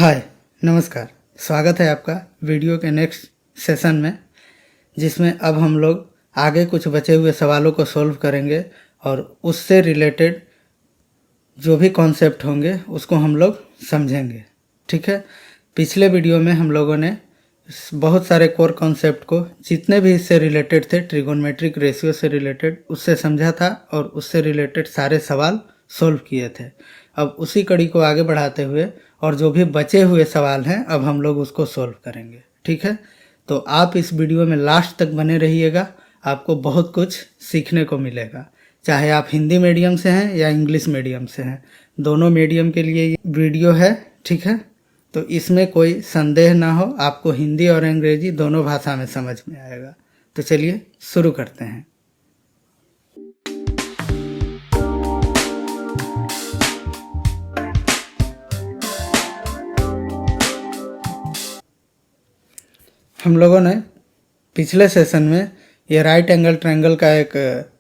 हाय नमस्कार। स्वागत है आपका वीडियो के नेक्स्ट सेशन में, जिसमें अब हम लोग आगे कुछ बचे हुए सवालों को सॉल्व करेंगे और उससे रिलेटेड जो भी कॉन्सेप्ट होंगे उसको हम लोग समझेंगे। ठीक है, पिछले वीडियो में हम लोगों ने बहुत सारे कोर कॉन्सेप्ट को, जितने भी इससे रिलेटेड थे, ट्रिगोनोमेट्रिक रेशियो से रिलेटेड, उससे समझा था और उससे रिलेटेड सारे सवाल सॉल्व किए थे। अब उसी कड़ी को आगे बढ़ाते हुए और जो भी बचे हुए सवाल हैं अब हम लोग उसको सॉल्व करेंगे। ठीक है, तो आप इस वीडियो में लास्ट तक बने रहिएगा, आपको बहुत कुछ सीखने को मिलेगा। चाहे आप हिंदी मीडियम से हैं या इंग्लिश मीडियम से हैं, दोनों मीडियम के लिए ये वीडियो है। ठीक है, तो इसमें कोई संदेह ना हो, आपको हिंदी और अंग्रेजी दोनों भाषा में समझ में आएगा। तो चलिए शुरू करते हैं। हम लोगों ने पिछले सेशन में ये राइट एंगल ट्रायंगल का एक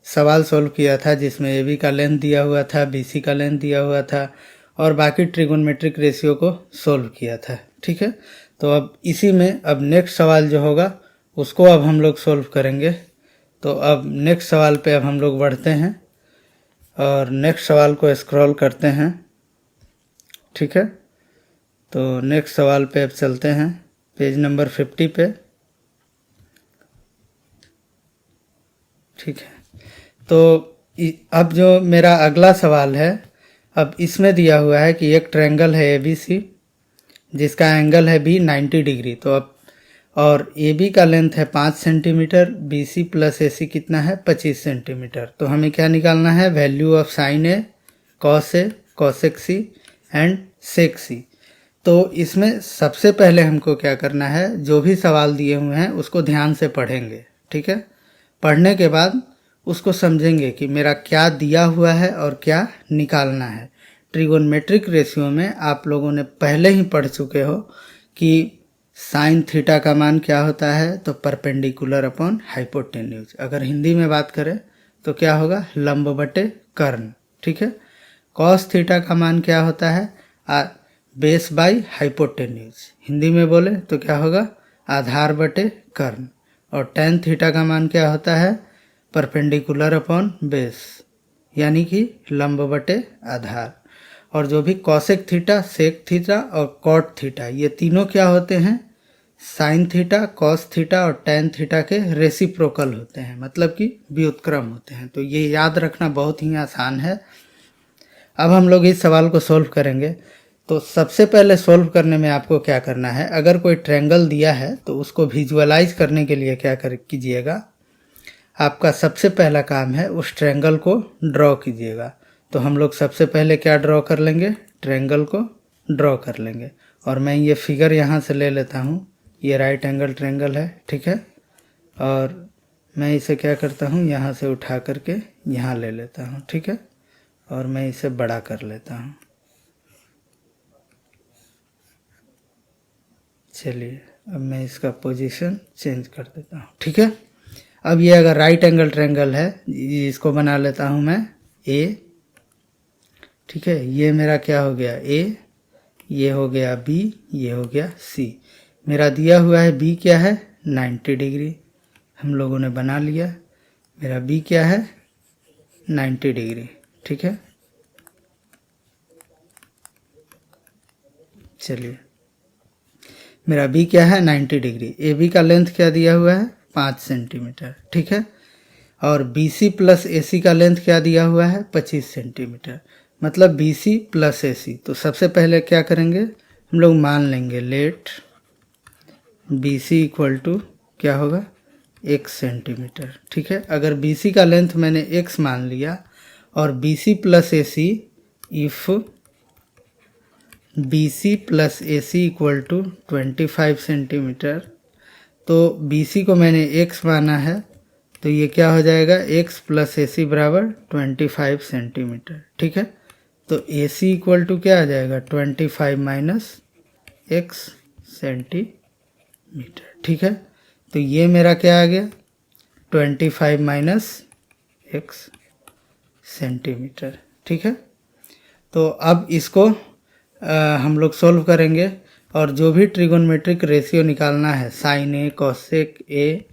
सवाल सॉल्व किया था, जिसमें ए बी का लेंथ दिया हुआ था, बी सी का लेंथ दिया हुआ था और बाकी ट्रिगोनोमेट्रिक रेशियो को सॉल्व किया था। ठीक है, तो अब इसी में अब नेक्स्ट सवाल जो होगा उसको अब हम लोग सॉल्व करेंगे। तो अब नेक्स्ट सवाल पे अब हम लोग बढ़ते हैं और नेक्स्ट सवाल को स्क्रॉल करते हैं। ठीक है, तो नेक्स्ट सवाल पे अब चलते हैं, पेज नंबर 50 पे। ठीक है, तो अब जो मेरा अगला सवाल है, अब इसमें दिया हुआ है कि एक ट्रायंगल है ABC जिसका एंगल है B 90 डिग्री। तो अब और AB का लेंथ है 5 सेंटीमीटर, BC प्लस AC कितना है 25 सेंटीमीटर। तो हमें क्या निकालना है, value of sine A, cos A, cosec C and sec C। तो इसमें सबसे पहले हमको क्या करना है, जो भी सवाल दिए हुए हैं उसको ध्यान से पढ़ेंगे। ठीक है, पढ़ने के बाद उसको समझेंगे कि मेरा क्या दिया हुआ है और क्या निकालना है। ट्रिगोनोमेट्रिक रेशियो में आप लोगों ने पहले ही पढ़ चुके हो कि साइन थीटा का मान क्या होता है, तो परपेंडिकुलर अपॉन हाइपोटेन्यूज। अगर हिंदी में बात करें तो क्या होगा, लंब बटे कर्ण। ठीक है, कॉस थीटा का मान क्या होता है, बेस बाई हाइपोटेन्यूज। हिंदी में बोले तो क्या होगा, आधार बटे कर्ण। और टेन थीटा का मान क्या होता है, परपेंडिकुलर अपॉन बेस, यानी कि लंब बटे आधार। और जो भी कॉसेक थीटा, सेक थीटा और कॉट थीटा, ये तीनों क्या होते हैं, साइन थीटा, कॉस थीटा और टेन थीटा के रेसिप्रोकल होते हैं, मतलब कि व्युत्क्रम होते हैं। तो ये याद रखना बहुत ही आसान है। अब हम लोग इस सवाल को सॉल्व करेंगे। तो सबसे पहले सॉल्व करने में आपको क्या करना है, अगर कोई ट्रायंगल दिया है तो उसको विजुअलाइज करने के लिए क्या कीजिएगा, आपका सबसे पहला काम है उस ट्रायंगल को ड्रॉ कीजिएगा। तो हम लोग सबसे पहले क्या ड्रॉ कर लेंगे, ट्रायंगल को ड्रॉ कर लेंगे। और मैं ये फिगर यहाँ से ले लेता हूँ, ये राइट एंगल ट्रायंगल है। ठीक है, और मैं इसे क्या करता हूँ, यहाँ से उठा करके यहाँ ले लेता हूँ। ठीक है, और मैं इसे बड़ा कर लेता हूँ। चलिए, अब मैं इसका पोजीशन चेंज कर देता हूँ। ठीक है, अब ये अगर राइट एंगल ट्रायंगल है, इसको बना लेता हूँ मैं A। ठीक है, ये मेरा क्या हो गया A, ये हो गया B, ये हो गया C। मेरा दिया हुआ है B क्या है, 90 डिग्री, हम लोगों ने बना लिया। मेरा B क्या है, 90 डिग्री। ठीक है, चलिए, मेरा B क्या है, 90 डिग्री। AB का लेंथ क्या दिया हुआ है, 5 सेंटीमीटर। ठीक है, और BC प्लस AC का लेंथ क्या दिया हुआ है, 25 सेंटीमीटर, मतलब BC प्लस AC। तो सबसे पहले क्या करेंगे, हम लोग मान लेंगे लेट BC इक्वल टू क्या होगा, x सेंटीमीटर। ठीक है, अगर BC का लेंथ मैंने x मान लिया और BC plus AC, if BC plus AC equal to 25 centimetre, तो BC को मैंने x माना है, तो ये क्या हो जाएगा, x प्लस AC बराबर 25 सेंटीमीटर। ठीक है, तो AC इक्वल टू क्या आ जाएगा, 25 माइनस x सेंटीमीटर। ठीक है, तो ये मेरा क्या आ गया, 25 माइनस x सेंटीमीटर। ठीक है, तो अब इसको हम लोग सोल्व करेंगे। और जो भी ट्रिगोनोमेट्रिक रेशियो निकालना है, साइन ए कॉसेक ए,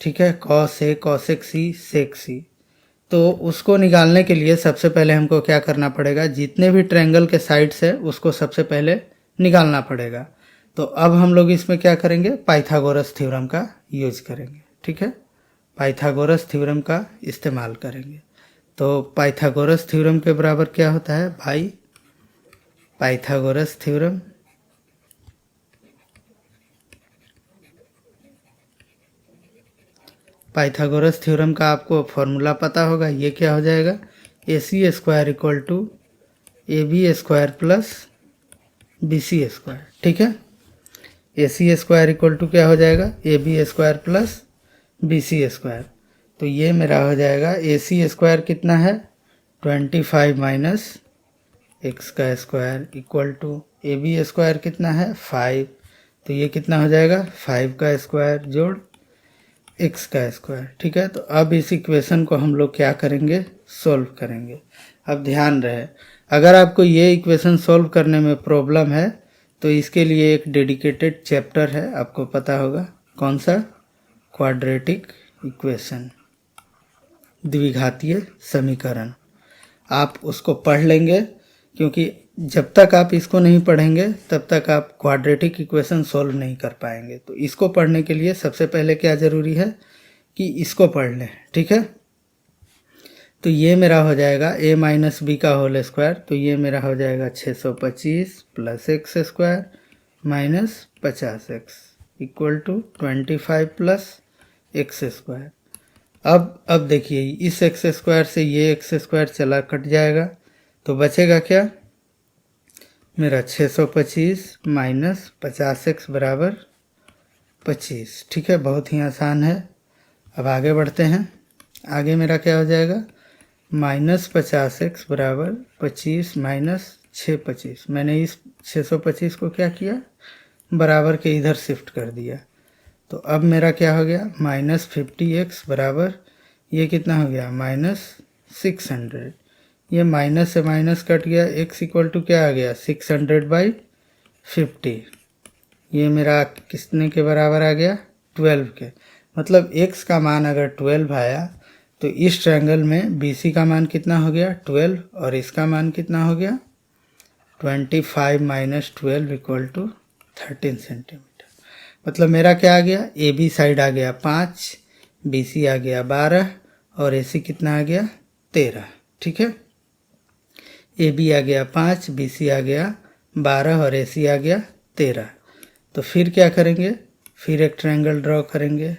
ठीक है, कॉस ए कॉसेक सी सेक सी, तो उसको निकालने के लिए सबसे पहले हमको क्या करना पड़ेगा, जितने भी ट्रायंगल के साइड्स है उसको सबसे पहले निकालना पड़ेगा। तो अब हम लोग इसमें क्या करेंगे, पाइथागोरस थ्योरम का यूज करेंगे, ठीक है, पाइथागोरस थ्योरम का इस्तेमाल करेंगे। तो पाइथागोरस थ्योरम के बराबर क्या होता है भाई, पाइथागोरस थ्योरम पाइथागोरस थ्योरम का आपको फॉर्मूला पता होगा, ये क्या हो जाएगा, A C square equal to A B square plus B C square, ठीक है। A C square equal to क्या हो जाएगा, A B square plus B C square. तो ये मेरा हो जाएगा ए सी स्क्वायर कितना है 25 माइनस एक्स का square equal to A B square कितना है 5, तो ये कितना हो जाएगा 5 का स्क्वायर जोड़ एक्स का स्क्वायर, ठीक है। तो अब इस इक्वेशन को हम लोग क्या करेंगे, सॉल्व करेंगे। अब ध्यान रहे, अगर आपको ये इक्वेशन सॉल्व करने में प्रॉब्लम है तो इसके लिए एक डेडिकेटेड चैप्टर है, आपको पता होगा कौन सा, क्वाड्रेटिक इक्वेशन, द्विघातीय समीकरण। आप उसको पढ़ लेंगे, क्योंकि जब तक आप इसको नहीं पढ़ेंगे तब तक आप क्वाड्रेटिक इक्वेशन सॉल्व नहीं कर पाएंगे। तो इसको पढ़ने के लिए सबसे पहले क्या ज़रूरी है कि इसको पढ़ लें, ठीक है। तो ये मेरा हो जाएगा a माइनस बी का होल स्क्वायर, तो ये मेरा हो जाएगा 625 plus x square minus 50x equal to 25 plus x square. अब देखिए इस एक्स स्क्वायर से ये एक्स स्क्वायर चला कट जाएगा, तो बचेगा क्या मेरा 625 माइनस 50x बराबर 25, ठीक है, बहुत ही आसान है। अब आगे बढ़ते हैं, आगे मेरा क्या हो जाएगा माइनस 50x बराबर 25 माइनस 625, मैंने इस 625 को क्या किया बराबर के इधर शिफ्ट कर दिया। तो अब मेरा क्या हो गया माइनस 50x बराबर ये कितना हो गया माइनस 600, ये माइनस से माइनस कट गया, x इक्वल टू क्या आ गया 600/50, ये मेरा कितने के बराबर आ गया 12 के। मतलब x का मान अगर 12 आया तो इस ट्रायंगल में BC का मान कितना हो गया 12 और इसका मान कितना हो गया 25 माइनस 12 इक्वल टू 13 सेंटीमीटर। मतलब मेरा क्या आ गया AB साइड आ गया 5, BC आ गया 12 और AC कितना आ गया 13, ठीक है। AB आ गया 5, BC आ गया 12 और AC आ गया 13। तो फिर क्या करेंगे, फिर एक ट्रायंगल ड्रॉ करेंगे।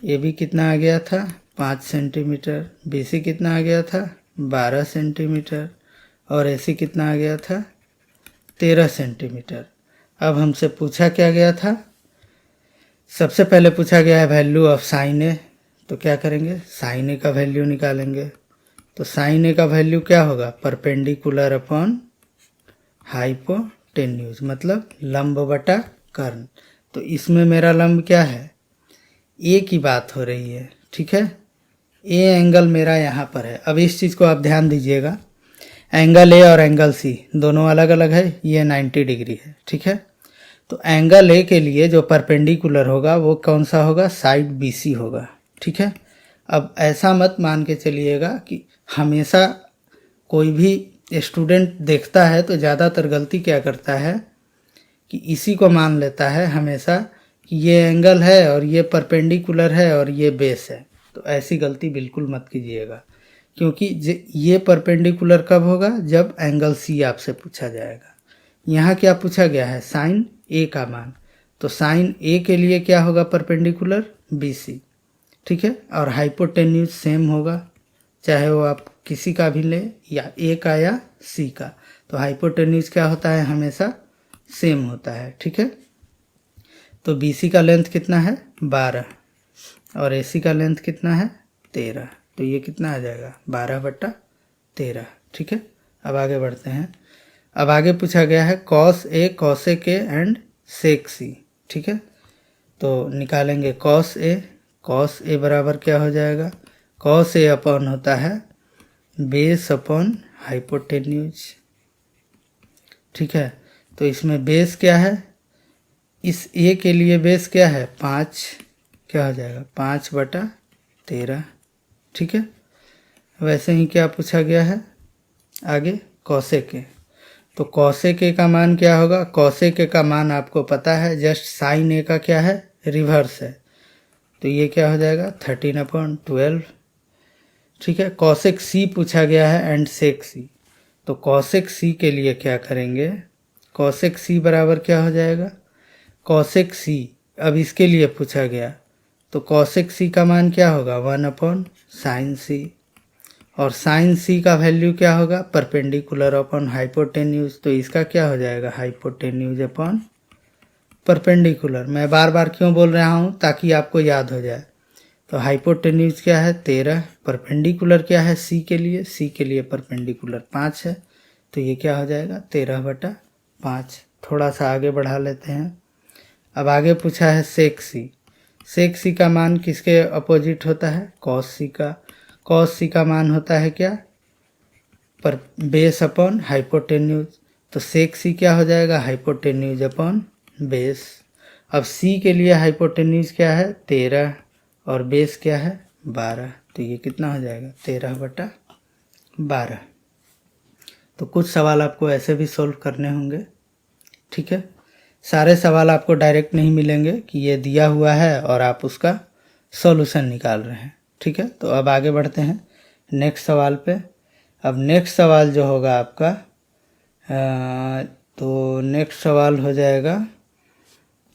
AB कितना आ गया था 5 सेंटीमीटर, BC कितना आ गया था 12 सेंटीमीटर और AC कितना आ गया था 13 सेंटीमीटर। अब हमसे पूछा क्या गया था, सबसे पहले पूछा गया है वैल्यू ऑफ साइन ए, तो क्या करेंगे साइन ए का वैल्यू निकालेंगे। तो साइन ए का वैल्यू क्या होगा परपेंडिकुलर अपॉन हाइपोटेन्यूज, मतलब लंब बटा कर्ण। तो इसमें मेरा लंब क्या है ए की बात हो रही है, ठीक है, ए एंगल मेरा यहाँ पर है। अब इस चीज़ को आप ध्यान दीजिएगा, एंगल ए और एंगल सी दोनों अलग अलग है, ये 90 डिग्री है, ठीक है। तो एंगल ए के लिए जो परपेंडिकुलर होगा वो कौन सा होगा साइड BC होगा, ठीक है। अब ऐसा मत मान के चलिएगा कि हमेशा कोई भी स्टूडेंट देखता है तो ज़्यादातर गलती क्या करता है कि इसी को मान लेता है हमेशा कि ये एंगल है और ये परपेंडिकुलर है और ये बेस है। तो ऐसी गलती बिल्कुल मत कीजिएगा, क्योंकि ये परपेंडिकुलर कब होगा जब एंगल C आपसे पूछा जाएगा। यहाँ क्या पूछा गया है साइन A का मान, तो साइन A के लिए क्या होगा परपेंडिकुलर BC, ठीक है। और हाइपोटेन्यूज सेम होगा, चाहे वो आप किसी का भी ले या A का या C का, तो हाइपोटेन्यूज क्या होता है हमेशा सेम होता है, ठीक है। तो BC का लेंथ कितना है 12 और AC का लेंथ कितना है 13, तो ये कितना आ जाएगा 12/13, ठीक है। अब आगे बढ़ते हैं, अब आगे पूछा गया है cos A cosec A and sec C, ठीक है। तो निकालेंगे cos A बराबर क्या हो जाएगा cos A अपॉन होता है बेस अपॉन हाइपोटेन्यूज, ठीक है। तो इसमें बेस क्या है, इस ए के लिए बेस क्या है 5, क्या हो जाएगा 5/13। ठीक है। वैसे ही क्या पूछा गया है आगे कॉसेक ए। तो कॉसेक ए का मान क्या होगा, कॉसेक ए का मान आपको पता है, जस्ट साइन ए का क्या है रिवर्स है, तो ये क्या हो जाएगा 13/12। ठीक है। कॉसेक सी पूछा गया है एंड सेक सी। तो कॉसेक सी के लिए क्या करेंगे, कॉसेक सी बराबर क्या हो जाएगा, कॉसेक सी अब इसके लिए पूछा गया, तो कॉसेक सी का मान क्या होगा 1/sin सी, और साइन सी का वैल्यू क्या होगा परपेंडिकुलर अपॉन हाइपोटेन्यूज, तो इसका क्या हो जाएगा हाइपोटेन्यूज अपॉन परपेंडिकुलर। मैं बार बार क्यों बोल रहा हूँ, ताकि आपको याद हो जाए। तो हाइपोटेन्यूज क्या है 13, परपेंडिकुलर क्या है सी के लिए, सी के लिए परपेंडिकुलर 5 है, तो ये क्या हो जाएगा 13/5। थोड़ा सा आगे बढ़ा लेते हैं। अब आगे पूछा है सेक सी। सेक सी का मान किसके अपोजिट होता है कॉस सी का। कॉस सी का मान होता है क्या पर बेस अपॉन हाइपोटेन्यूज, तो सेक सी क्या हो जाएगा हाइपोटेन्यूज अपॉन बेस। अब सी के लिए हाइपोटेन्यूज क्या है 13 और बेस क्या है 12, तो ये कितना हो जाएगा 13/12। तो कुछ सवाल आपको ऐसे भी सॉल्व करने होंगे। ठीक है। सारे सवाल आपको डायरेक्ट नहीं मिलेंगे कि ये दिया हुआ है और आप उसका सॉल्यूशन निकाल रहे हैं। ठीक है। तो अब आगे बढ़ते हैं नेक्स्ट सवाल पे। अब नेक्स्ट सवाल जो होगा आपका तो नेक्स्ट सवाल हो जाएगा,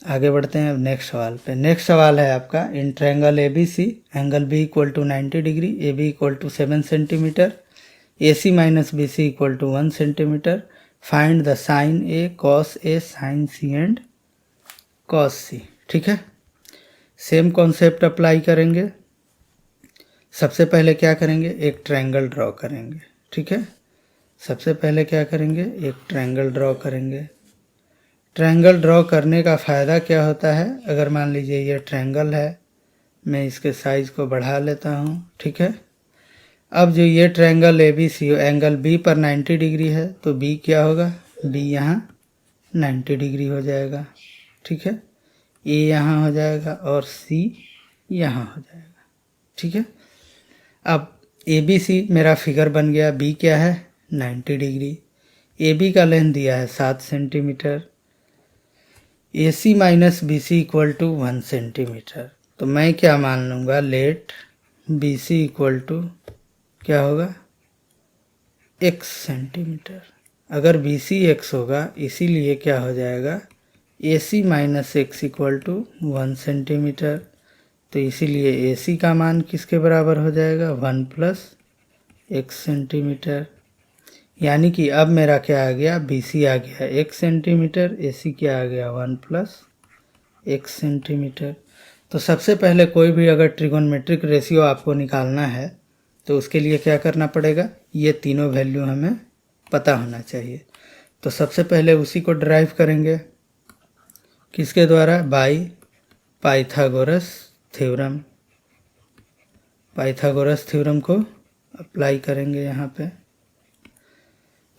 आगे बढ़ते हैं अब नेक्स्ट सवाल पे। नेक्स्ट सवाल है आपका in triangle A B C angle B equal to 90 degree, A B equal to 7 centimetre, A C minus B C equal to 1 centimetre, find the sine A cos A sine C and cos C. ठीक है। Same concept apply करेंगे। सबसे पहले क्या करेंगे एक triangle draw करेंगे। ठीक है। सबसे पहले क्या करेंगे एक ट्रायंगल ड्रॉ करेंगे। ट्रायंगल ड्रॉ करने का फ़ायदा क्या होता है, अगर मान लीजिए ये ट्रायंगल है, मैं इसके साइज़ को बढ़ा लेता हूँ। ठीक है। अब जो ये triangle A B C angle B पर 90 डिग्री है, तो बी क्या होगा बी यहाँ 90 डिग्री हो जाएगा। ठीक है। ए यहाँ हो जाएगा और सी यहाँ हो जाएगा। ठीक है। अब ए बी सी मेरा फिगर बन गया, बी क्या है 90 डिग्री, ए बी का लेंथ दिया है 7 centimetre, A C minus B C equal to 1 centimetre. तो मैं क्या मान लूँगा let B C equal to क्या होगा x सेंटीमीटर। अगर बी सी एक्स होगा इसीलिए क्या हो जाएगा A C minus x equal to 1 centimetre, तो इसीलिए ए सी का मान किसके बराबर हो जाएगा 1 प्लस x सेंटीमीटर। यानी कि अब मेरा क्या आ गया बी सी आ गया 1 सेंटीमीटर, ए सी क्या आ गया 1 प्लस x सेंटीमीटर। तो सबसे पहले कोई भी अगर ट्रिगोनमेट्रिक रेशियो आपको निकालना है तो उसके लिए क्या करना पड़ेगा, ये तीनों वैल्यू हमें पता होना चाहिए। तो सबसे पहले उसी को ड्राइव करेंगे किसके द्वारा by Pythagoras theorem. Pythagoras theorem को अप्लाई करेंगे यहाँ पे।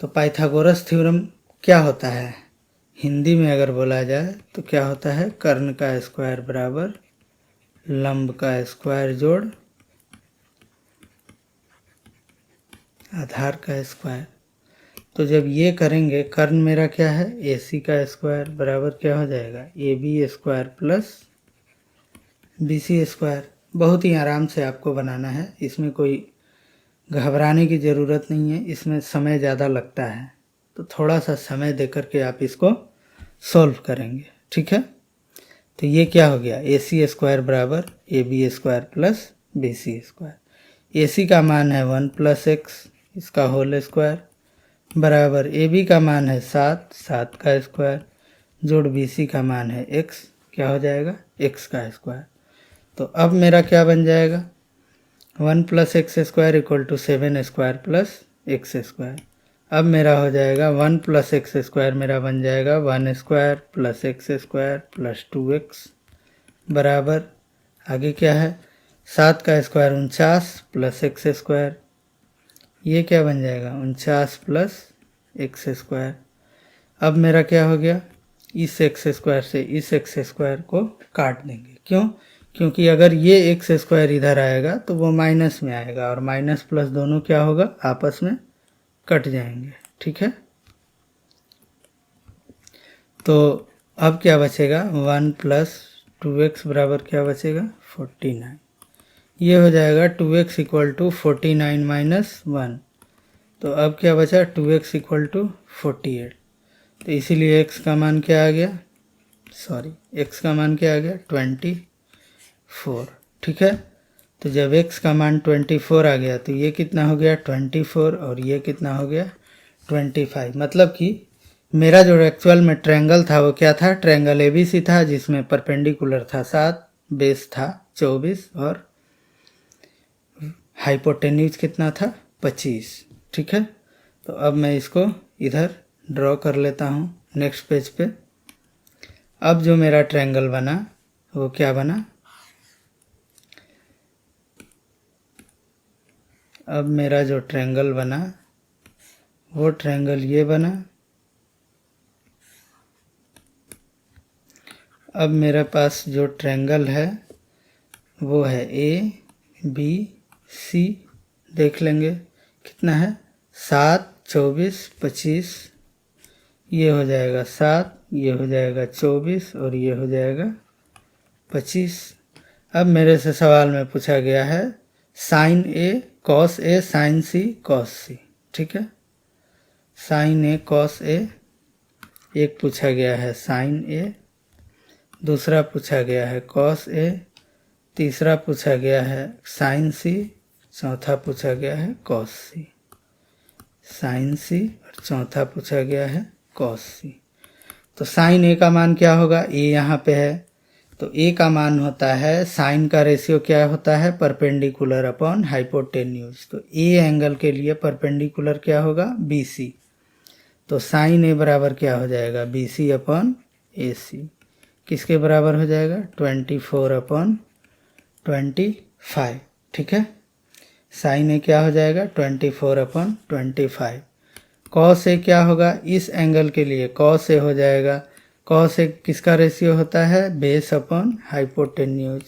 तो पाइथागोरस थ्योरम क्या होता है हिंदी में अगर बोला जाए तो क्या होता है, कर्ण का स्क्वायर बराबर लंब का स्क्वायर जोड़ आधार का स्क्वायर। तो जब ये करेंगे कर्ण मेरा क्या है ए सी का स्क्वायर बराबर क्या हो जाएगा A B square plus B C square. बहुत ही आराम से आपको बनाना है, इसमें कोई घबराने की ज़रूरत नहीं है, इसमें समय ज़्यादा लगता है, तो थोड़ा सा समय दे करके आप इसको सॉल्व करेंगे। ठीक है। तो ये क्या हो गया ए सी स्क्वायर बराबर A B square plus B C square. A C का मान है 1 प्लस एक्स इसका होल स्क्वायर बराबर ए बी का मान है 7 का स्क्वायर जोड़ बी सी का मान है एक्स, क्या हो जाएगा एक्स का स्क्वायर। तो अब मेरा क्या बन जाएगा 1 plus x square equal to 7 square plus x square. अब मेरा हो जाएगा 1 प्लस एक्स स्क्वायर मेरा बन जाएगा 1 square plus x square plus 2x बराबर आगे क्या है 7 का स्क्वायर 49 प्लस एक्स स्क्वायर, ये क्या बन जाएगा 49 प्लस एक्स स्क्वायर। अब मेरा क्या हो गया, इस एक्स स्क्वायर से इस एक्स स्क्वायर को काट देंगे। क्यों? क्योंकि अगर ये एक्स स्क्वायर इधर आएगा तो वो माइनस में आएगा और माइनस प्लस दोनों क्या होगा, आपस में कट जाएंगे। ठीक है, तो अब क्या बचेगा, 1 प्लस 2x बराबर क्या बचेगा, 49। ये हो जाएगा 2x इक्वल टू 49 माइनस 1। तो अब क्या बचा, 2x इक्वल टू 48। तो इसीलिए x का मान क्या आ गया, x का मान क्या आ गया, 24। ठीक है, तो जब x का मान 24 आ गया तो ये कितना हो गया, 24, और ये कितना हो गया, 25। मतलब कि मेरा जो एक्चुअल में ट्रायंगल था वो क्या था, ट्रायंगल ABC था, जिसमें परपेंडिकुलर था 7, बेस था 24 और हाइपोटेन्यूज कितना था, 25। ठीक है, तो अब मैं इसको इधर ड्रॉ कर लेता हूँ नेक्स्ट पेज पे। अब जो मेरा ट्रायंगल बना वो क्या बना, अब मेरा जो ट्रायंगल बना वो ट्रायंगल ये बना। अब मेरे पास जो ट्रायंगल है वो है ABC। देख लेंगे कितना है, 7, 24, 25। ये हो जाएगा 7, ये हो जाएगा 24 और ये हो जाएगा 25। अब मेरे से सवाल में पूछा गया है sine A cos A sine C cos C। ठीक है, साइन A कॉस A एक पूछा गया है, साइन A दूसरा पूछा गया है कॉस A, तीसरा पूछा गया है साइन C, चौथा पूछा गया है कॉस C। साइन C और चौथा पूछा गया है कॉस C। तो साइन A का मान क्या होगा, A यहाँ पे है, तो A का मान होता है, साइन का रेशियो क्या होता है, परपेंडिकुलर अपॉन हाइपोटेन्यूज। तो A एंगल के लिए परपेंडिकुलर क्या होगा, BC। तो साइन A बराबर क्या हो जाएगा, BC अपॉन AC। किसके बराबर हो जाएगा, 24 अपॉन 25। ठीक है, साइन A क्या हो जाएगा, 24 अपॉन 25। कॉस A क्या होगा, इस एंगल के लिए कॉस A हो जाएगा। कॉस A किसका रेशियो होता है, बेस अपॉन हाइपोटेन्यूज।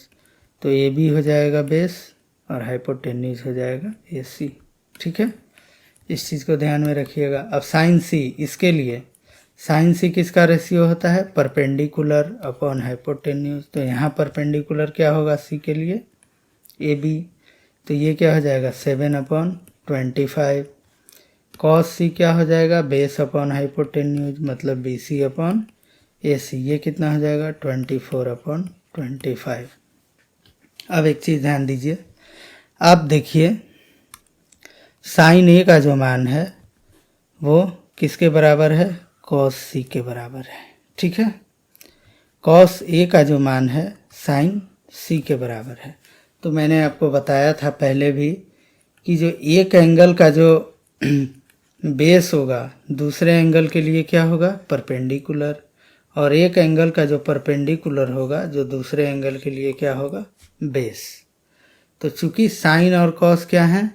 तो AB हो जाएगा बेस और हाइपोटेन्यूज हो जाएगा AC। ठीक है, इस चीज़ को ध्यान में रखिएगा। अब साइन C, इसके लिए साइन C किसका रेशियो होता है, परपेंडिकुलर अपॉन हाइपोटेन्यूज। तो यहाँ परपेंडिकुलर क्या होगा C के लिए, AB। तो ये क्या हो जाएगा, 7 अपॉन 25। कॉस C क्या हो जाएगा, बेस अपॉन हाइपोटेन्यूज, मतलब BC अपॉन AC। ये कितना हो जाएगा, 24 अपॉन 25। अब एक चीज़ ध्यान दीजिए, आप देखिए साइन A का जो मान है वो किसके बराबर है, कॉस C के बराबर है। ठीक है, कॉस A का जो मान है साइन C के बराबर है। तो मैंने आपको बताया था पहले भी कि जो एक एंगल का जो बेस होगा दूसरे एंगल के लिए क्या होगा, परपेंडिकुलर, और एक एंगल का जो परपेंडिकुलर होगा जो दूसरे एंगल के लिए क्या होगा, बेस। तो चूंकि साइन और कॉस क्या है,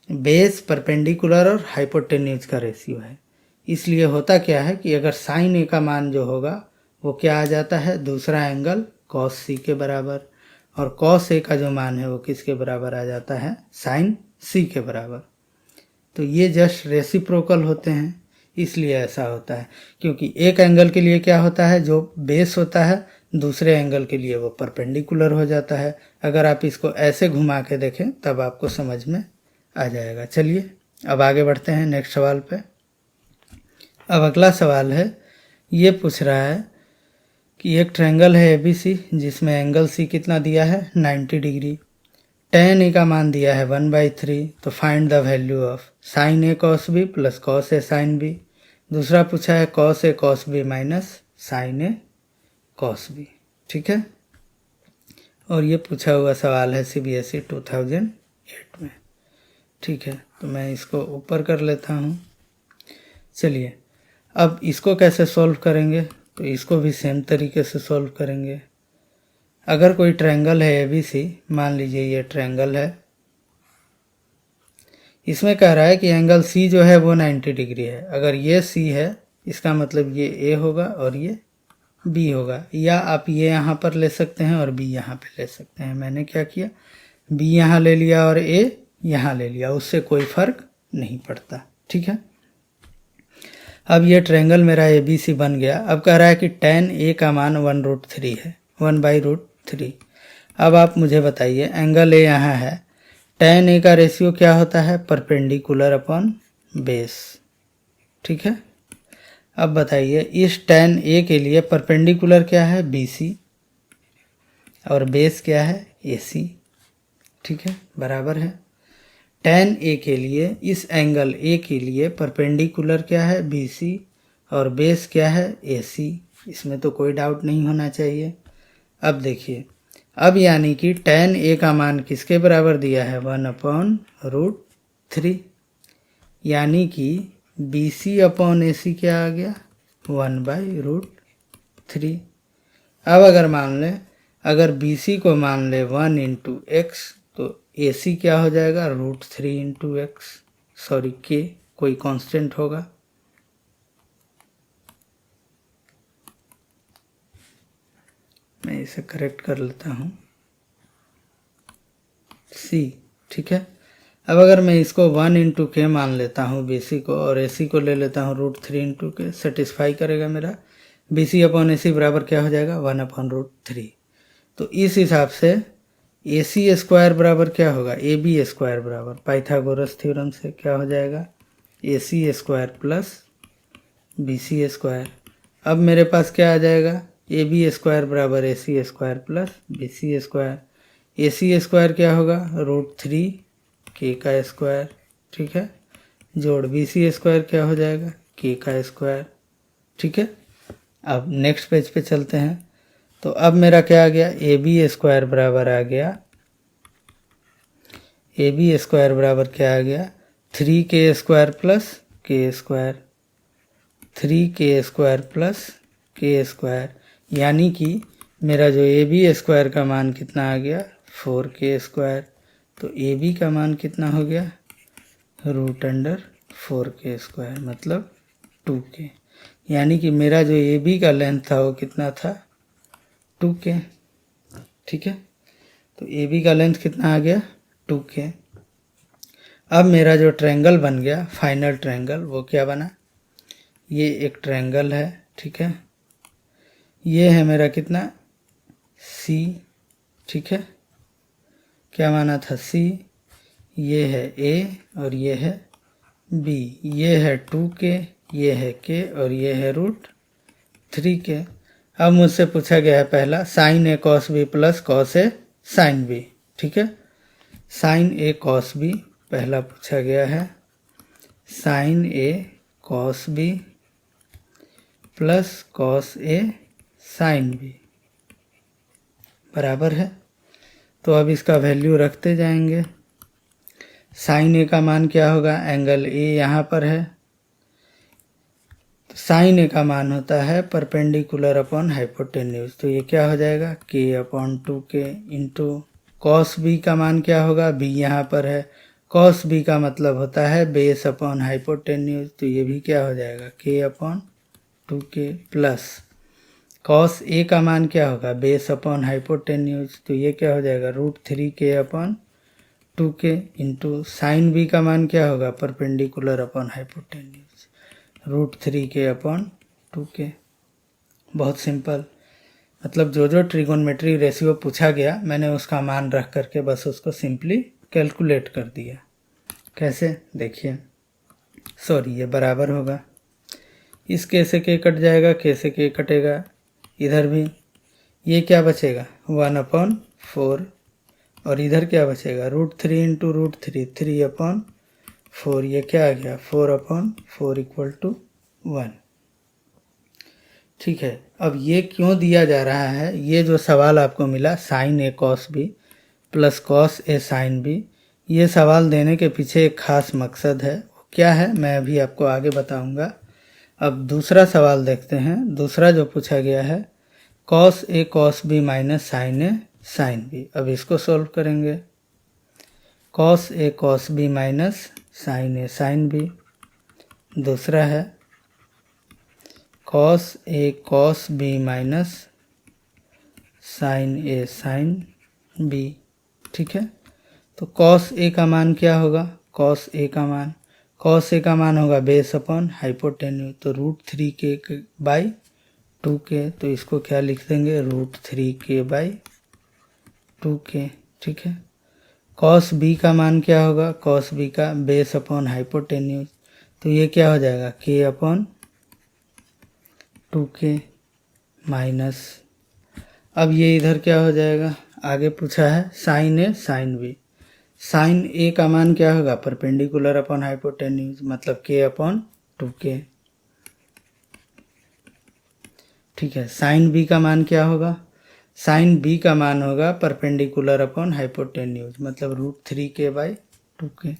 बेस, परपेंडिकुलर और हाइपोटेन्यूज का रेशियो है, इसलिए होता क्या है कि अगर साइन A का मान जो होगा वो क्या आ जाता है, दूसरा एंगल कॉस C के बराबर, और कॉस A का जो मान है वो किसके बराबर आ जाता है, साइन C के बराबर। तो ये जस्ट रेसिप्रोकल होते हैं, इसलिए ऐसा होता है। क्योंकि एक एंगल के लिए क्या होता है, जो बेस होता है दूसरे एंगल के लिए वो परपेंडिकुलर हो जाता है। अगर आप इसको ऐसे घुमा के देखें तब आपको समझ में आ जाएगा। चलिए अब आगे बढ़ते हैं नेक्स्ट सवाल पे। अब अगला सवाल है, ये पूछ रहा है कि एक ट्रायंगल है ABC जिसमें एंगल C कितना दिया है, 90 डिग्री। tan A का मान दिया है 1/3। तो find the value of sine A cos B plus cos A sin B। दूसरा पूछा है cos A cos B minus sine A cos B। ठीक है, और ये पूछा हुआ सवाल है CBSE 2008 में। ठीक है, तो मैं इसको ऊपर कर लेता हूँ। चलिए अब इसको कैसे सॉल्व करेंगे, तो इसको भी सेम तरीके से सॉल्व करेंगे। अगर कोई ट्रायंगल है ABC, मान लीजिए ये ट्रायंगल है, इसमें कह रहा है कि एंगल C जो है वो 90 डिग्री है। अगर ये C है इसका मतलब ये ए होगा और ये बी होगा, या आप ये यहाँ पर ले सकते हैं और बी यहाँ पे ले सकते हैं। मैंने क्या किया, बी यहाँ ले लिया और ए यहाँ ले लिया, उससे कोई फर्क नहीं पड़ता। ठीक है, अब ये ट्रायंगल मेरा ए बी सी बन गया। अब कह रहा है कि tan ए का मान 1√3 है, 1/√3। अब आप मुझे बताइए, एंगल ए यहाँ है, tan ए का रेशियो क्या होता है, परपेंडिकुलर अपॉन बेस। ठीक है, अब बताइए इस tan ए के लिए परपेंडिकुलर क्या है, BC, और बेस क्या है, AC। ठीक है, बराबर है। tan ए के लिए, इस एंगल ए के लिए परपेंडिकुलर क्या है, BC, और बेस क्या है, AC। इसमें तो कोई डाउट नहीं होना चाहिए। अब देखिए, अब यानी कि tan ए का मान किसके बराबर दिया है, 1/√3, यानी कि BC अपॉन AC क्या आ गया, 1/√3। अब अगर मान लें, अगर BC को मान ले 1 × x, तो AC क्या हो जाएगा, √3 × x, सॉरी k, कोई कांस्टेंट होगा। मैं इसे करेक्ट कर लेता हूँ, C। ठीक है, अब अगर मैं इसको 1 × k मान लेता हूँ BC को, और AC को ले लेता हूँ √3 × k, सेटिस्फाई करेगा मेरा। BC अपॉन AC बराबर क्या हो जाएगा, 1/√3। तो इस हिसाब से AC स्क्वायर बराबर क्या होगा, AB स्क्वायर बराबर पाइथागोरस थ्योरम से क्या हो जाएगा, AC square plus BC square. अब मेरे पास क्या आ जाएगा, AB स्क्वायर बराबर AC square plus BC square. AC square क्या होगा, √3 k का स्क्वायर। ठीक है, जोड़ BC स्क्वायर क्या हो जाएगा, k का स्क्वायर। ठीक है, अब नेक्स्ट पेज पे चलते हैं। तो अब मेरा क्या आ गया, AB स्क्वायर बराबर आ गया, AB स्क्वायर बराबर क्या आ गया, 3k square plus k square, 3k square plus k square, यानी कि मेरा जो AB स्क्वायर का मान कितना आ गया, 4k स्क्वायर। तो AB का मान कितना हो गया, √4k स्क्वायर, मतलब 2k, यानी कि मेरा जो AB का लेंथ था वो कितना था, 2k। ठीक है, तो AB का लेंथ कितना आ गया, 2k। अब मेरा जो ट्रायंगल बन गया, फाइनल ट्रायंगल, वो क्या बना, ये एक ट्रायंगल है। ठीक है, ये है मेरा कितना, C। ठीक है, क्या माना था, C, ये है A और ये है B, ये है 2k, ये है k और ये है √3k। अब मुझसे पूछा गया है पहला, sin A cos B plus cos A sin B। ठीक है, sin A cos B पहला पूछा गया है, sin A cos B plus cos A sin B बराबर है। तो अब इसका वैल्यू रखते जाएंगे। sin A का मान क्या होगा, एंगल A यहाँ पर है, तो sin A का मान होता है परपेंडिकुलर अपॉन हाइपोटेन्यूज, तो ये क्या हो जाएगा, k/2k इंटू cos B का मान क्या होगा, B यहाँ पर है, cos B का मतलब होता है बेस अपॉन हाइपोटेन्यूज, तो ये भी क्या हो जाएगा, k/2k प्लस cos A का मान क्या होगा, बेस अपॉन हाइपोटेन्यूज, तो ये क्या हो जाएगा, √3k/2k इंटू साइन B का मान क्या होगा, परपेंडिकुलर अपॉन हाइपोटेन्यूज, √3k/2k। बहुत सिंपल, मतलब जो जो ट्रिगोनमेट्री रेशियो पूछा गया मैंने उसका मान रख करके बस उसको सिंपली कैलकुलेट कर दिया। कैसे, देखिए, सॉरी ये बराबर होगा, इस k से k कट जाएगा, k से k कटेगा, इधर भी ये क्या बचेगा, 1/4, और इधर क्या बचेगा, √3 × √3, 3/4, ये क्या आ गया, 4/4 = 1। ठीक है, अब ये क्यों दिया जा रहा है, ये जो सवाल आपको मिला sin A cos B plus cos A sin B, ये सवाल देने के पीछे एक खास मकसद है, क्या है मैं अभी आपको आगे बताऊंगा। अब दूसरा सवाल देखते हैं, दूसरा जो पूछा गया है, cos A cos B minus sin A sin B। अब इसको सॉल्व करेंगे, cos A cos B minus sin A sin B। दूसरा है cos A cos B minus sign A sine B. ठीक है, तो कॉस ए का मान क्या होगा? कॉस ए का मान होगा बेस अपॉन हाइपोटेन्यूज, तो √3k/2k, तो इसको क्या लिख देंगे? √3k/2k। ठीक है, कॉस बी का मान क्या होगा? कॉस बी का बेस अपॉन हाइपोटेन्यूज, तो ये क्या हो जाएगा? k/2k माइनस, अब ये इधर क्या हो जाएगा? आगे पूछा है साइन ए साइन बी। साइन ए का मान क्या होगा? परपेंडिकुलर अपॉन हाइपोटेन्यूज, मतलब k/2k। ठीक है, साइन बी का मान क्या होगा? साइन बी का मान होगा परपेंडिकुलर अपॉन हाइपोटेन्यूज, मतलब √3k/2k।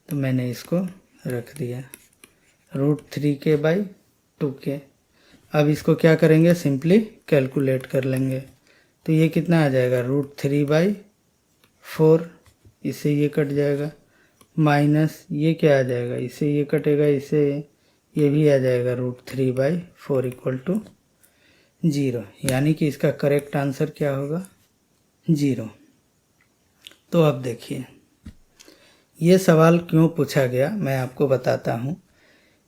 तो मैंने इसको रख दिया √3k/2k। अब इसको क्या करेंगे? सिंपली कैलकुलेट कर लेंगे, तो ये कितना आ जाएगा? √3/4, इससे ये कट जाएगा, माइनस ये क्या आ जाएगा? इससे ये कटेगा, इससे ये भी आ जाएगा, √3/4 = 0, यानी कि इसका करेक्ट आंसर क्या होगा? 0। तो अब देखिए ये सवाल क्यों पूछा गया, मैं आपको बताता हूँ।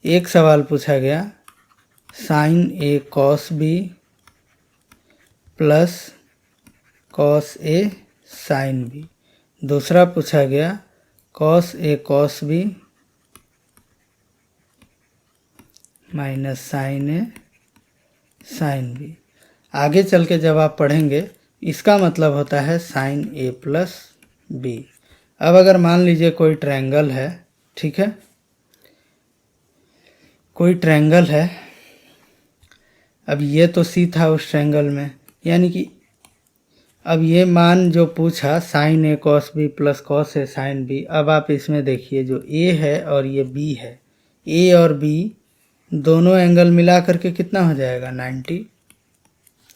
एक सवाल पूछा गया sign A cos B plus cos A sine B. दूसरा पूछा गया cos A cos B minus sign A sine B. आगे चल के जब आप पढ़ेंगे इसका मतलब होता है साइन ए प्लस बी। अब अगर मान लीजिए कोई ट्रायंगल है, ठीक है, कोई ट्रायंगल है, अब ये तो सी था उस ट्रायंगल में, यानी कि अब ये मान जो पूछा sign A cos B plus cos A sine B, अब आप इसमें देखिए जो ए है और ये बी है, ए और बी दोनों एंगल मिला करके कितना हो जाएगा? 90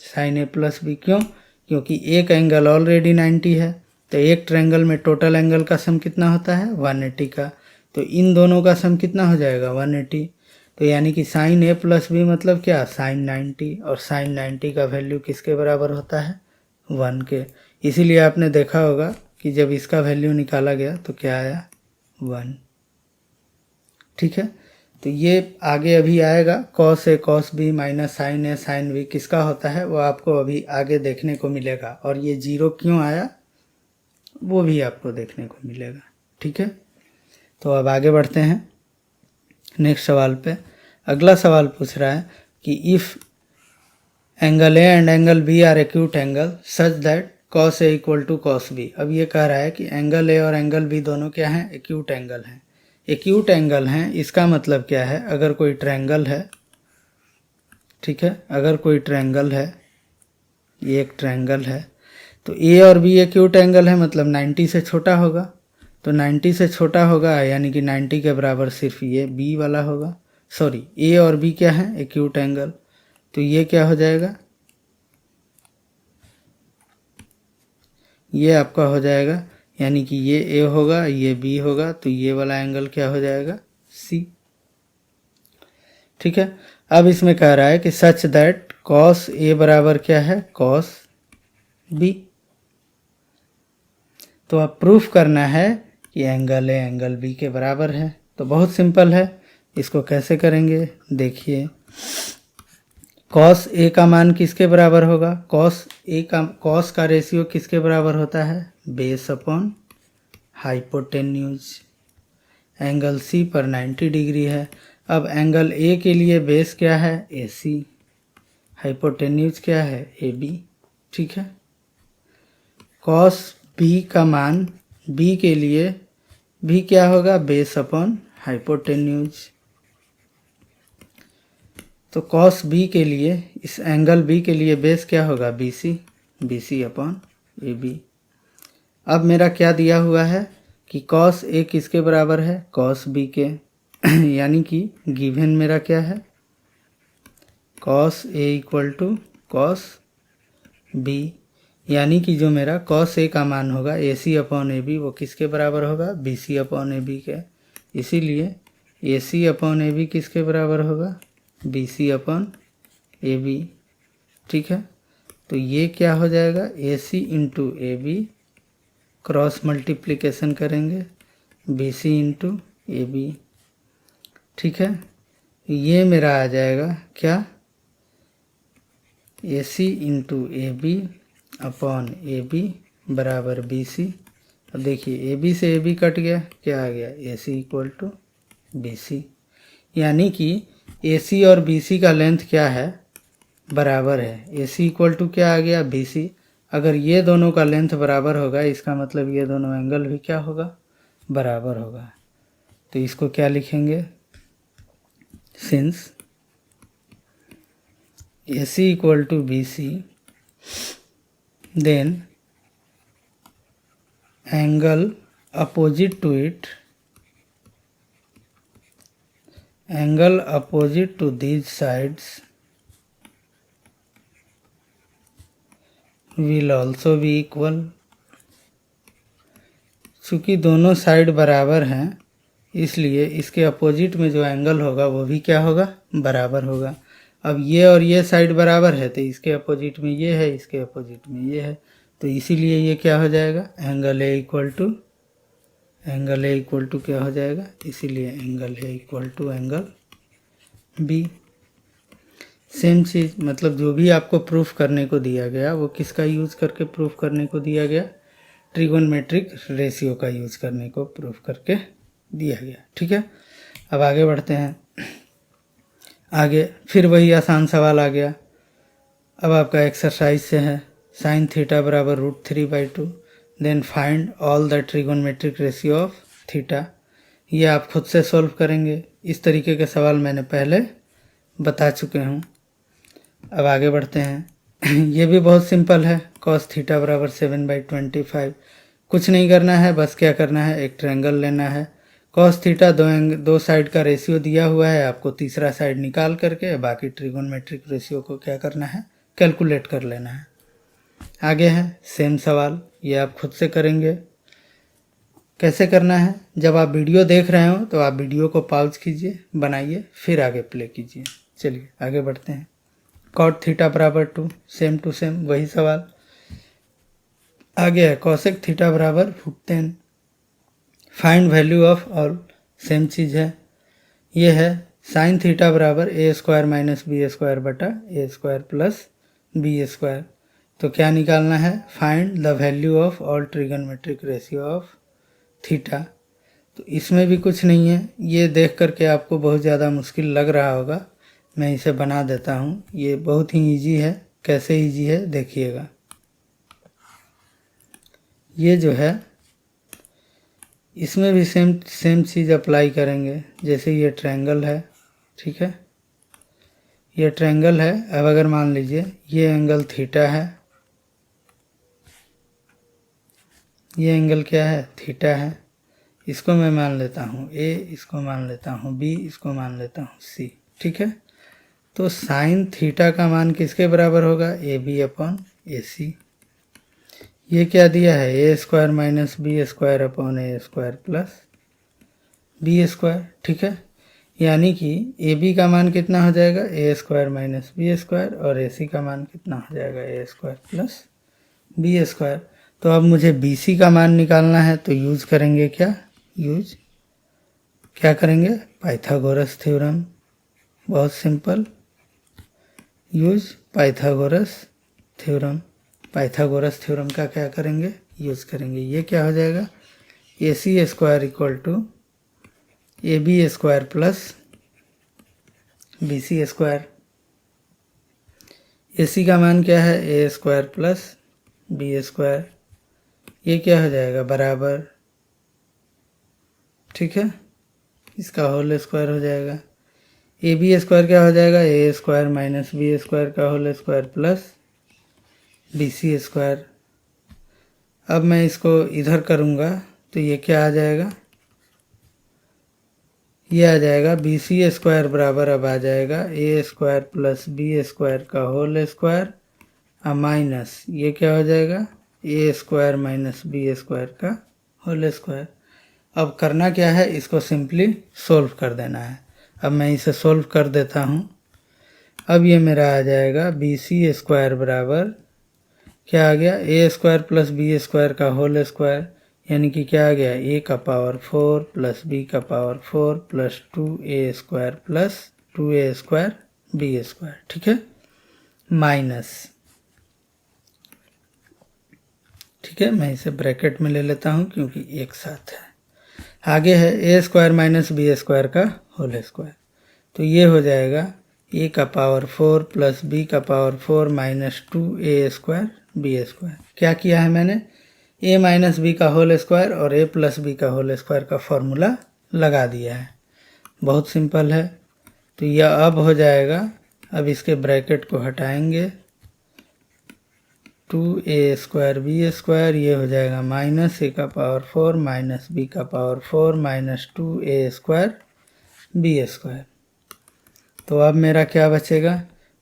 साइन ए प्लस बी। क्यों? क्योंकि एक एंगल ऑलरेडी 90 है, तो एक ट्रायंगल में टोटल एंगल का सम कितना होता है? 180 का, तो इन दोनों का सम कितना हो जाएगा? 180। तो यानी कि साइन ए प्लस बी मतलब क्या? साइन 90, और साइन 90 का वैल्यू किसके बराबर होता है? 1 के। इसीलिए आपने देखा होगा कि जब इसका वैल्यू निकाला गया तो क्या आया? 1। ठीक है, तो ये आगे अभी आएगा, cos A cos B minus sign A sine B किसका होता है वो आपको अभी आगे देखने को मिलेगा, और ये 0 क्यों आया वो भी आपको देखने को मिलेगा। ठीक है, तो अब आगे बढ़ते हैं नेक्स्ट सवाल पे। अगला सवाल पूछ रहा है कि if angle A and angle B are acute angle such that cos A = cos B. अब ये कह रहा है कि एंगल ए और एंगल बी दोनों क्या हैं? एक्यूट एंगल हैं। एक्यूट एंगल हैं, इसका मतलब क्या है? अगर कोई ट्रायंगल है, ठीक है, अगर कोई ट्रायंगल है, ये एक ट्रायंगल है, तो ए और बी एक्यूट एंगल है, मतलब 90 से छोटा होगा, तो 90 से छोटा होगा यानी कि 90 के बराबर सिर्फ ये बी वाला होगा, सॉरी ए और बी क्या है? एक्यूट एंगल, तो ये क्या हो जाएगा? ये आपका हो जाएगा, यानी कि ये ए होगा, ये बी होगा, तो ये वाला एंगल क्या हो जाएगा? सी। ठीक है, अब इसमें कह रहा है कि सच दैट कॉस ए बराबर क्या है? Cos B. तो अब प्रूफ करना है कि एंगल ए एंगल बी के बराबर है, तो बहुत सिंपल है, इसको कैसे करेंगे देखिए। कॉस ए का मान किसके बराबर होगा? कॉस का रेशियो किसके बराबर होता है? Base upon hypotenuse. Angle C पर 90 डिग्री है। अब एंगल ए के लिए बेस क्या है? A C. हाइपोटेन्यूज क्या है? A B. ठीक है, कॉस बी का मान बी के लिए भी क्या होगा? Base upon hypotenuse. तो कॉस बी के लिए, इस एंगल बी के लिए बेस क्या होगा? B C. B C upon A B. अब मेरा क्या दिया हुआ है कि कॉस ए किसके बराबर है? कॉस बी के। यानी कि गिवन मेरा क्या है? कॉस ए = कॉस बी, यानी कि जो मेरा कॉस ए का मान होगा ए सी अपॉन ए बी वो किसके बराबर होगा? B C upon A B के। इसीलिए ए सी अपॉन ए बी किसके बराबर होगा? B C upon A B, ठीक है। तो ये क्या हो जाएगा, A C into A B, cross multiplication करेंगे B C into A B, ठीक है। ये मेरा आ जाएगा क्या, A C into A B upon A B बराबर बी सी। अब देखिए ए बी से ए बी कट गया, क्या आ गया, ए सी इक्वल टू बी सी। यानी कि ए सी और बी सी का लेंथ क्या है, बराबर है। ए सी इक्वल टू क्या आ गया, बी सी। अगर ये दोनों का लेंथ बराबर होगा, इसका मतलब ये दोनों एंगल भी क्या होगा, बराबर होगा। तो इसको क्या लिखेंगे, since A C equal to B C, then angle opposite to it, angle opposite to these sides will also be equal। चूँकि दोनों साइड बराबर हैं, इसलिए इसके अपोजिट में जो एंगल होगा वो भी क्या होगा, बराबर होगा। अब ये और ये साइड बराबर है, तो इसके अपोजिट में ये है, इसके अपोजिट में ये है, तो इसीलिए ये क्या हो जाएगा, angle A equal to, angle A equal to क्या हो जाएगा, इसीलिए angle A equal to angle B. Same चीज़, मतलब जो भी आपको प्रूफ करने को दिया गया वो किसका यूज़ करके प्रूफ करने को दिया गया, ट्रिगोनमेट्रिक रेशियो का यूज़ करने को प्रूफ करके दिया गया, ठीक है। अब आगे बढ़ते हैं। आगे फिर वही आसान सवाल आ गया। अब आपका एक्सरसाइज से है, साइन थीटा बराबर √3/2, then find all the trigonometric ratio of theta. ये आप खुद से सॉल्व करेंगे। इस तरीके के सवाल मैंने पहले बता चुके हूँ। अब आगे बढ़ते हैं। ये भी बहुत सिंपल है, कॉस थीटा बराबर 7/25। कुछ नहीं करना है, बस क्या करना है, एक ट्रायंगल लेना है। कॉस थीटा दो साइड का रेशियो दिया हुआ है, आपको तीसरा साइड निकाल करके बाकी ट्रिगोनमेट्रिक रेशियो को क्या करना है, कैलकुलेट कर लेना है। आगे है सेम सवाल, ये आप खुद से करेंगे। कैसे करना है, जब आप वीडियो देख रहे हो तो आप वीडियो को पॉज कीजिए, बनाइए, फिर आगे प्ले कीजिए। चलिए आगे बढ़ते हैं। कॉट थीटा बराबर 2, सेम टू सेम वही सवाल। आगे है कॉसेक थीटा बराबर √10, find value of all, same चीज़ है। ये है साइन थीटा बराबर a² - b² बटा a² प्लस b²। तो क्या निकालना है, find the value of all trigonometric ratio of theta. तो इसमें भी कुछ नहीं है, ये देख करके आपको बहुत ज़्यादा मुश्किल लग रहा होगा, मैं इसे बना देता हूँ। ये बहुत ही इजी है। कैसे इजी है देखिएगा। ये जो है इसमें भी सेम चीज़ अप्लाई करेंगे। जैसे ये ट्रायंगल है, ठीक है, ये ट्रायंगल है। अब अगर मान लीजिए ये एंगल थीटा है, ये एंगल क्या है, थीटा है। इसको मैं मान लेता हूँ ए, इसको मान लेता हूँ बी, इसको मान लेता हूँ सी, ठीक है। तो साइन थीटा का मान किसके बराबर होगा, ए बी अपॉन ए सी। ये क्या दिया है, a² - b² upon a² plus b², ठीक है। यानी कि ए बी का मान कितना हो जाएगा, a² - b² और ए सी का मान कितना हो जाएगा, a² प्लस b²। तो अब मुझे बी सी का मान निकालना है, तो यूज करेंगे क्या, क्या करेंगे, पाइथागोरस थ्योरम। बहुत simple, use Pythagoras theorem. Pythagoras theorem का क्या करेंगे, यूज करेंगे। ये क्या हो जाएगा, ac² equal to ab² plus bc²। ac का मान क्या है, a² प्लस b²। ये क्या हो जाएगा, बराबर, ठीक है, इसका होल स्क्वायर हो जाएगा। ab² क्या हो जाएगा, a² - b² का होल स्क्वायर प्लस bc²। अब मैं इसको इधर करूँगा तो ये क्या आ जाएगा, ये आ जाएगा bc² बराबर, अब आ जाएगा a² प्लस b² का होल स्क्वायर माइनस ये क्या हो जाएगा, a² - b² का होल स्क्वायर। अब करना क्या है, इसको सिंपली सोल्व कर देना है। अब मैं इसे सोल्व कर देता हूँ। अब ये मेरा आ जाएगा बी सी स्क्वायर बराबर क्या आ गया, A square plus B square का होल स्क्वायर, यानी कि क्या आ गया, ए का पावर 4 प्लस बी का power 4 plus 2a square plus 2a square B square. ठीक है, माइनस, ठीक है, मैं इसे ब्रैकेट में ले लेता हूँ क्योंकि एक साथ है। आगे है A square minus B square का होल स्क्वायर, तो ये हो जाएगा ए का पावर 4 प्लस बी का power 4 minus 2a square B square. क्या किया है मैंने, ए माइनस बी का होल स्क्वायर और ए प्लस बी का होल स्क्वायर का फॉर्मूला लगा दिया है। बहुत सिंपल है। तो यह अब हो जाएगा, अब इसके ब्रैकेट को हटाएंगे, 2a स्क्वायर बी स्क्वायर, ये हो जाएगा माइनस ए का पावर 4 माइनस बी का power 4 minus 2a square B square. तो अब मेरा क्या बचेगा,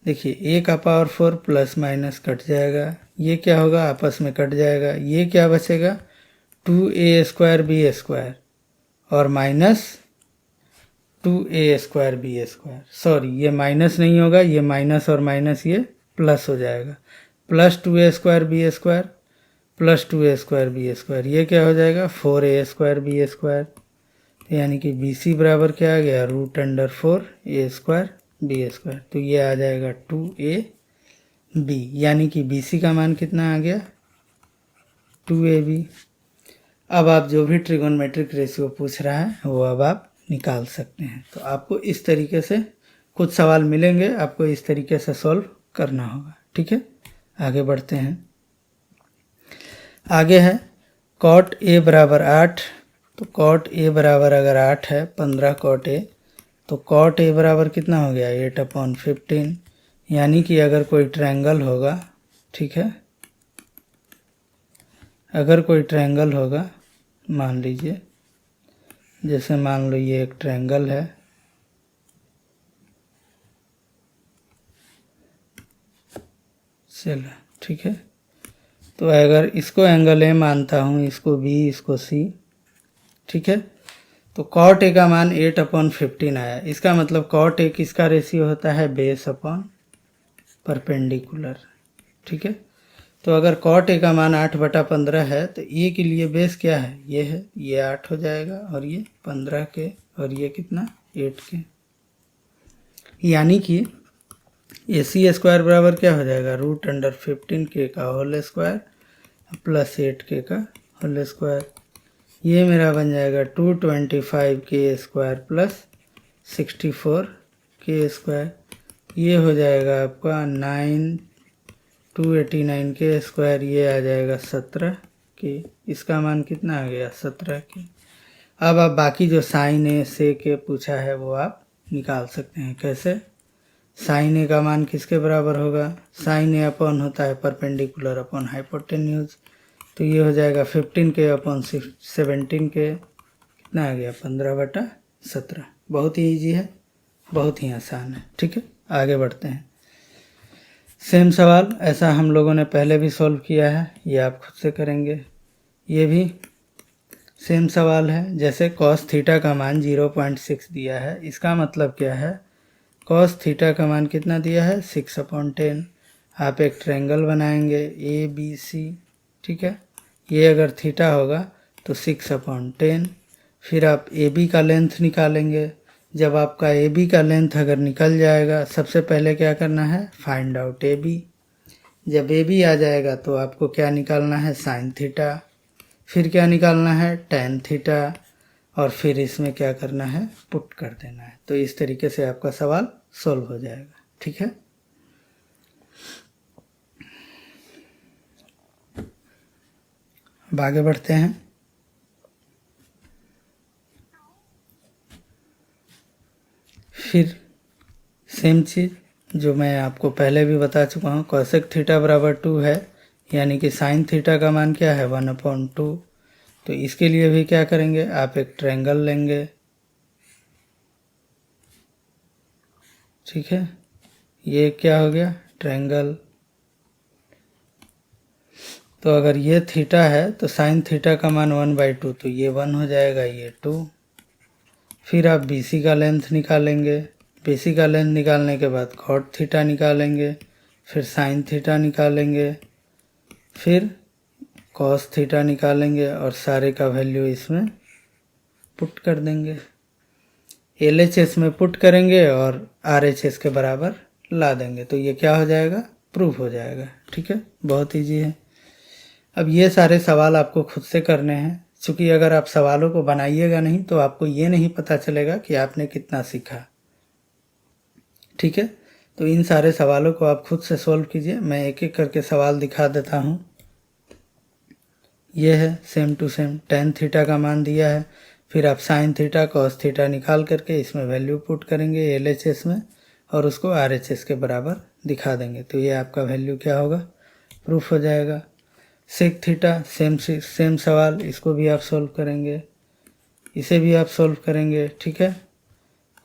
देखिए ए का पावर 4 प्लस माइनस कट जाएगा, ये क्या होगा, आपस में कट जाएगा, ये क्या बचेगा, 2a स्क्वायर बी स्क्वायर और minus 2a square B square. Sorry, ये माइनस नहीं होगा, ये माइनस और माइनस ये प्लस हो जाएगा, plus 2a square B square plus 2a square B square, ये क्या हो जाएगा, 4a स्क्वायर बी स्क्वायर। यानी कि बी सी बराबर क्या आ गया, √4a स्क्वायर बी स्क्वायर। तो ये आ जाएगा 2ab, यानी कि बी सी का मान कितना आ गया, 2ab। अब आप जो भी ट्रिगोनमेट्रिक रेशियो पूछ रहा है वो अब आप निकाल सकते हैं। तो आपको इस तरीके से कुछ सवाल मिलेंगे, आपको इस तरीके से सॉल्व करना होगा। ठीक है, आगे बढ़ते हैं। आगे है कॉट ए बराबर 8, तो कॉट ए बराबर अगर 8 है, 15 कॉट ए, तो कॉट ए बराबर कितना हो गया, 8/15। यानी कि अगर कोई ट्रायंगल होगा, ठीक है, अगर कोई ट्रायंगल होगा, मान लीजिए, जैसे मान लो ये एक ट्रायंगल है, चलो ठीक है, तो अगर इसको एंगल ए मानता हूँ, इसको बी, इसको सी, ठीक है, तो कॉट ए का मान 8/15 आया। इसका मतलब कॉट ए किसका रेशियो होता है, बेस अपॉन परपेंडिकुलर। ठीक है, तो अगर कॉट ए का मान 8/15 है तो ए के लिए बेस क्या है, ये है, ये 8 हो जाएगा और ये 15 के और ये कितना 8 के। यानी कि ए सी स्क्वायर बराबर क्या हो जाएगा, √15k का होल स्क्वायर प्लस 8k का होल स्क्वायर। ये मेरा बन जाएगा 225k square plus 64k square. ये हो जाएगा आपका 289k स्क्वायर, ये आ जाएगा 17k। इसका मान कितना आ गया, 17k। अब आप बाकी जो साइन ए से के पूछा है वो आप निकाल सकते हैं। कैसे, साइन ए का मान किसके बराबर होगा, साइन ए अपॉन होता है परपेंडिकुलर अपॉन हाइपोटेन्यूज, तो ये हो जाएगा 15k अपॉन 17k, कितना आ गया, 15/17। बहुत ही ईजी है, बहुत ही आसान है। ठीक है, आगे बढ़ते हैं। सेम सवाल ऐसा हम लोगों ने पहले भी सॉल्व किया है, ये आप खुद से करेंगे। ये भी सेम सवाल है, जैसे कॉस थीटा का मान 0.6 दिया है, इसका मतलब क्या है, कॉस थीटा का मान कितना दिया है, 6/10। आप एक ट्रायंगल बनाएंगे ए बी सी, ठीक है, ये अगर थीटा होगा तो 6/10। फिर आप ए बी का लेंथ निकालेंगे। जब आपका ए बी का लेंथ अगर निकल जाएगा, सबसे पहले क्या करना है, फाइंड आउट ए बी। जब ए बी आ जाएगा तो आपको क्या निकालना है, साइन थीटा, फिर क्या निकालना है, टैन थीटा, और फिर इसमें क्या करना है, पुट कर देना है। तो इस तरीके से आपका सवाल सॉल्व हो जाएगा। ठीक है, अब आगे बढ़ते हैं। फिर सेम चीज़ जो मैं आपको पहले भी बता चुका हूँ, कॉसेक थीटा बराबर 2 है, यानी कि साइन थीटा का मान क्या है, 1/2। तो इसके लिए भी क्या करेंगे, आप एक ट्रायंगल लेंगे, ठीक है, ये क्या हो गया, ट्रायंगल। तो अगर ये थीटा है तो साइन थीटा का मान 1/2, तो ये 1 हो जाएगा, ये 2। फिर आप बी सी का लेंथ निकालेंगे, बेसिक का लेंथ निकालने के बाद कॉट थीटा निकालेंगे, फिर साइन थीटा निकालेंगे, फिर कॉस थीटा निकालेंगे और सारे का वैल्यू इसमें पुट कर देंगे। LHS में पुट करेंगे और RHS के बराबर ला देंगे, तो ये क्या हो जाएगा, प्रूफ हो जाएगा। ठीक है, बहुत ईजी है। अब ये सारे सवाल आपको खुद से करने हैं, क्योंकि अगर आप सवालों को बनाइएगा नहीं तो आपको ये नहीं पता चलेगा कि आपने कितना सीखा। ठीक है, तो इन सारे सवालों को आप खुद से सोल्व कीजिए। मैं एक एक करके सवाल दिखा देता हूँ। ये है same to same, tan theta का मान दिया है, फिर आप साइन थीटा कॉस थीटा निकाल करके इसमें वैल्यू पुट करेंगे LHS में और उसको RHS के बराबर दिखा देंगे, तो ये आपका वैल्यू क्या होगा, प्रूफ हो जाएगा। सेक थीटा सेम सवाल, इसको भी आप सोल्व करेंगे, इसे भी आप सोल्व करेंगे। ठीक है,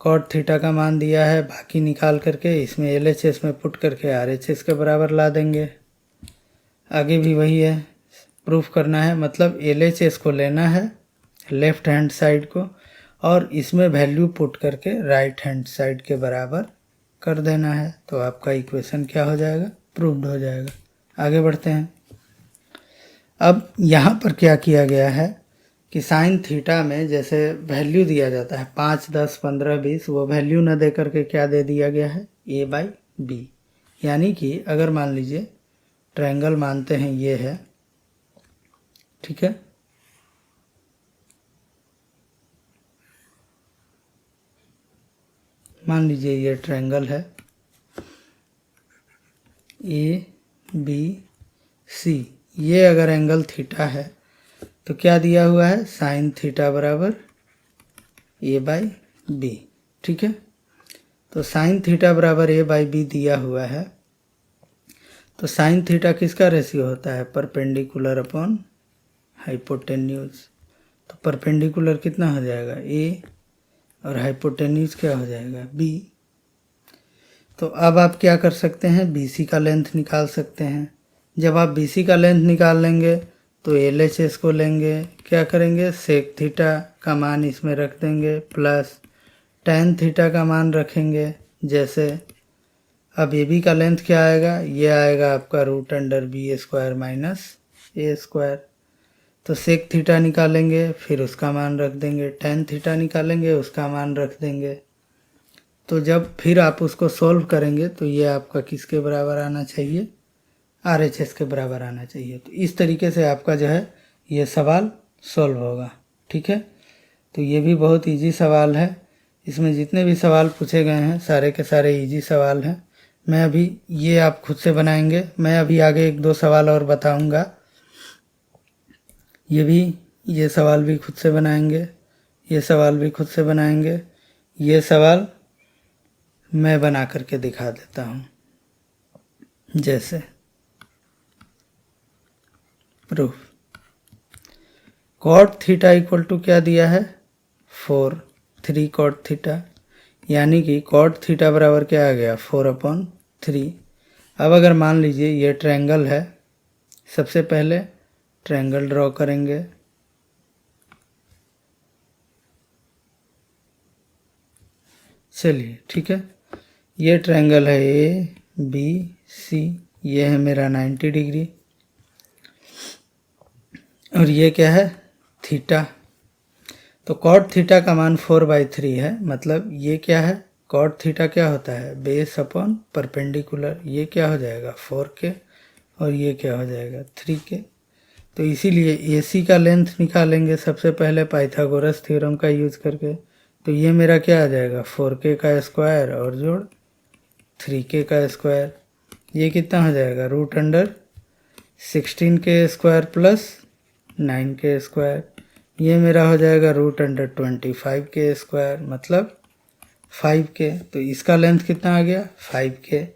कॉट थीटा का मान दिया है, बाकी निकाल करके इसमें LHS में पुट करके RHS के बराबर ला देंगे। आगे भी वही है, प्रूफ करना है, मतलब LHS को लेना है लेफ्ट हैंड साइड को और इसमें वैल्यू पुट करके राइट हैंड साइड के बराबर कर देना है, तो आपका इक्वेशन क्या हो जाएगा, प्रूव्ड हो जाएगा। आगे बढ़ते हैं। अब यहाँ पर क्या किया गया है कि साइन थीटा में जैसे वैल्यू दिया जाता है 5, 10, 15, 20, वो वैल्यू न दे करके क्या दे दिया गया है, A/B। यानी कि अगर मान लीजिए ट्रायंगल मानते हैं ये है, ठीक है, मान लीजिए ये ट्रायंगल है ABC, ये अगर एंगल थीटा है तो क्या दिया हुआ है, साइन थीटा बराबर A/B। ठीक है, तो साइन थीटा बराबर A/B दिया हुआ है, तो साइन थीटा किसका रेशियो होता है, परपेंडिकुलर अपॉन हाइपोटेन्यूज। तो परपेंडिकुलर कितना हो जाएगा, A और हाइपोटेन्यूज क्या हो जाएगा, B। तो अब आप क्या कर सकते हैं, BC का लेंथ निकाल सकते हैं। जब आप BC का लेंथ निकाल लेंगे तो LHS को लेंगे, क्या करेंगे, सेक थीटा का मान इसमें रख देंगे प्लस tan थीटा का मान रखेंगे। जैसे अब AB का लेंथ क्या आएगा, ये आएगा आपका √B² माइनस A²। तो सेक थीटा निकालेंगे, फिर उसका मान रख देंगे, tan थीटा निकालेंगे, उसका मान रख देंगे। तो जब फिर आप उसको सोल्व करेंगे तो ये आपका किसके बराबर आना चाहिए, RHS के बराबर आना चाहिए। तो इस तरीके से आपका जो है ये सवाल सोल्व होगा। ठीक है, तो ये भी बहुत इजी सवाल है, इसमें जितने भी सवाल पूछे गए हैं सारे के सारे इजी सवाल हैं। मैं अभी ये आप खुद से बनाएंगे, मैं अभी आगे 1-2 सवाल और बताऊंगा, ये सवाल भी खुद से बनाएंगे, ये सवाल भी खुद से बनाएंगे। ये सवाल मैं बना करके दिखा देता हूँ, जैसे proof, cot theta equal to क्या दिया है, 4/3 कॉट थीटा, यानी कि कॉट थीटा बराबर क्या आ गया, 4/3। अब अगर मान लीजिए ये ट्रायंगल है, सबसे पहले ट्रायंगल ड्रॉ करेंगे। चलिए ठीक है, ये ट्रायंगल है ABC, ये है मेरा 90 डिग्री और ये क्या है, थीटा। तो कॉट थीटा का मान 4/3 है, मतलब ये क्या है, कॉट थीटा क्या होता है, बेस अपॉन परपेंडिकुलर। ये क्या हो जाएगा 4K और ये क्या हो जाएगा 3K। तो इसीलिए AC का लेंथ निकालेंगे सबसे पहले पाइथागोरस थ्योरम का यूज करके। तो ये मेरा क्या आ जाएगा, 4K का स्क्वायर और जोड़ 3K का स्क्वायर, ये कितना हो जाएगा, √16K² प्लस 9K², ये मेरा हो जाएगा √25K², मतलब 5K। तो इसका लेंथ कितना आ गया, 5K।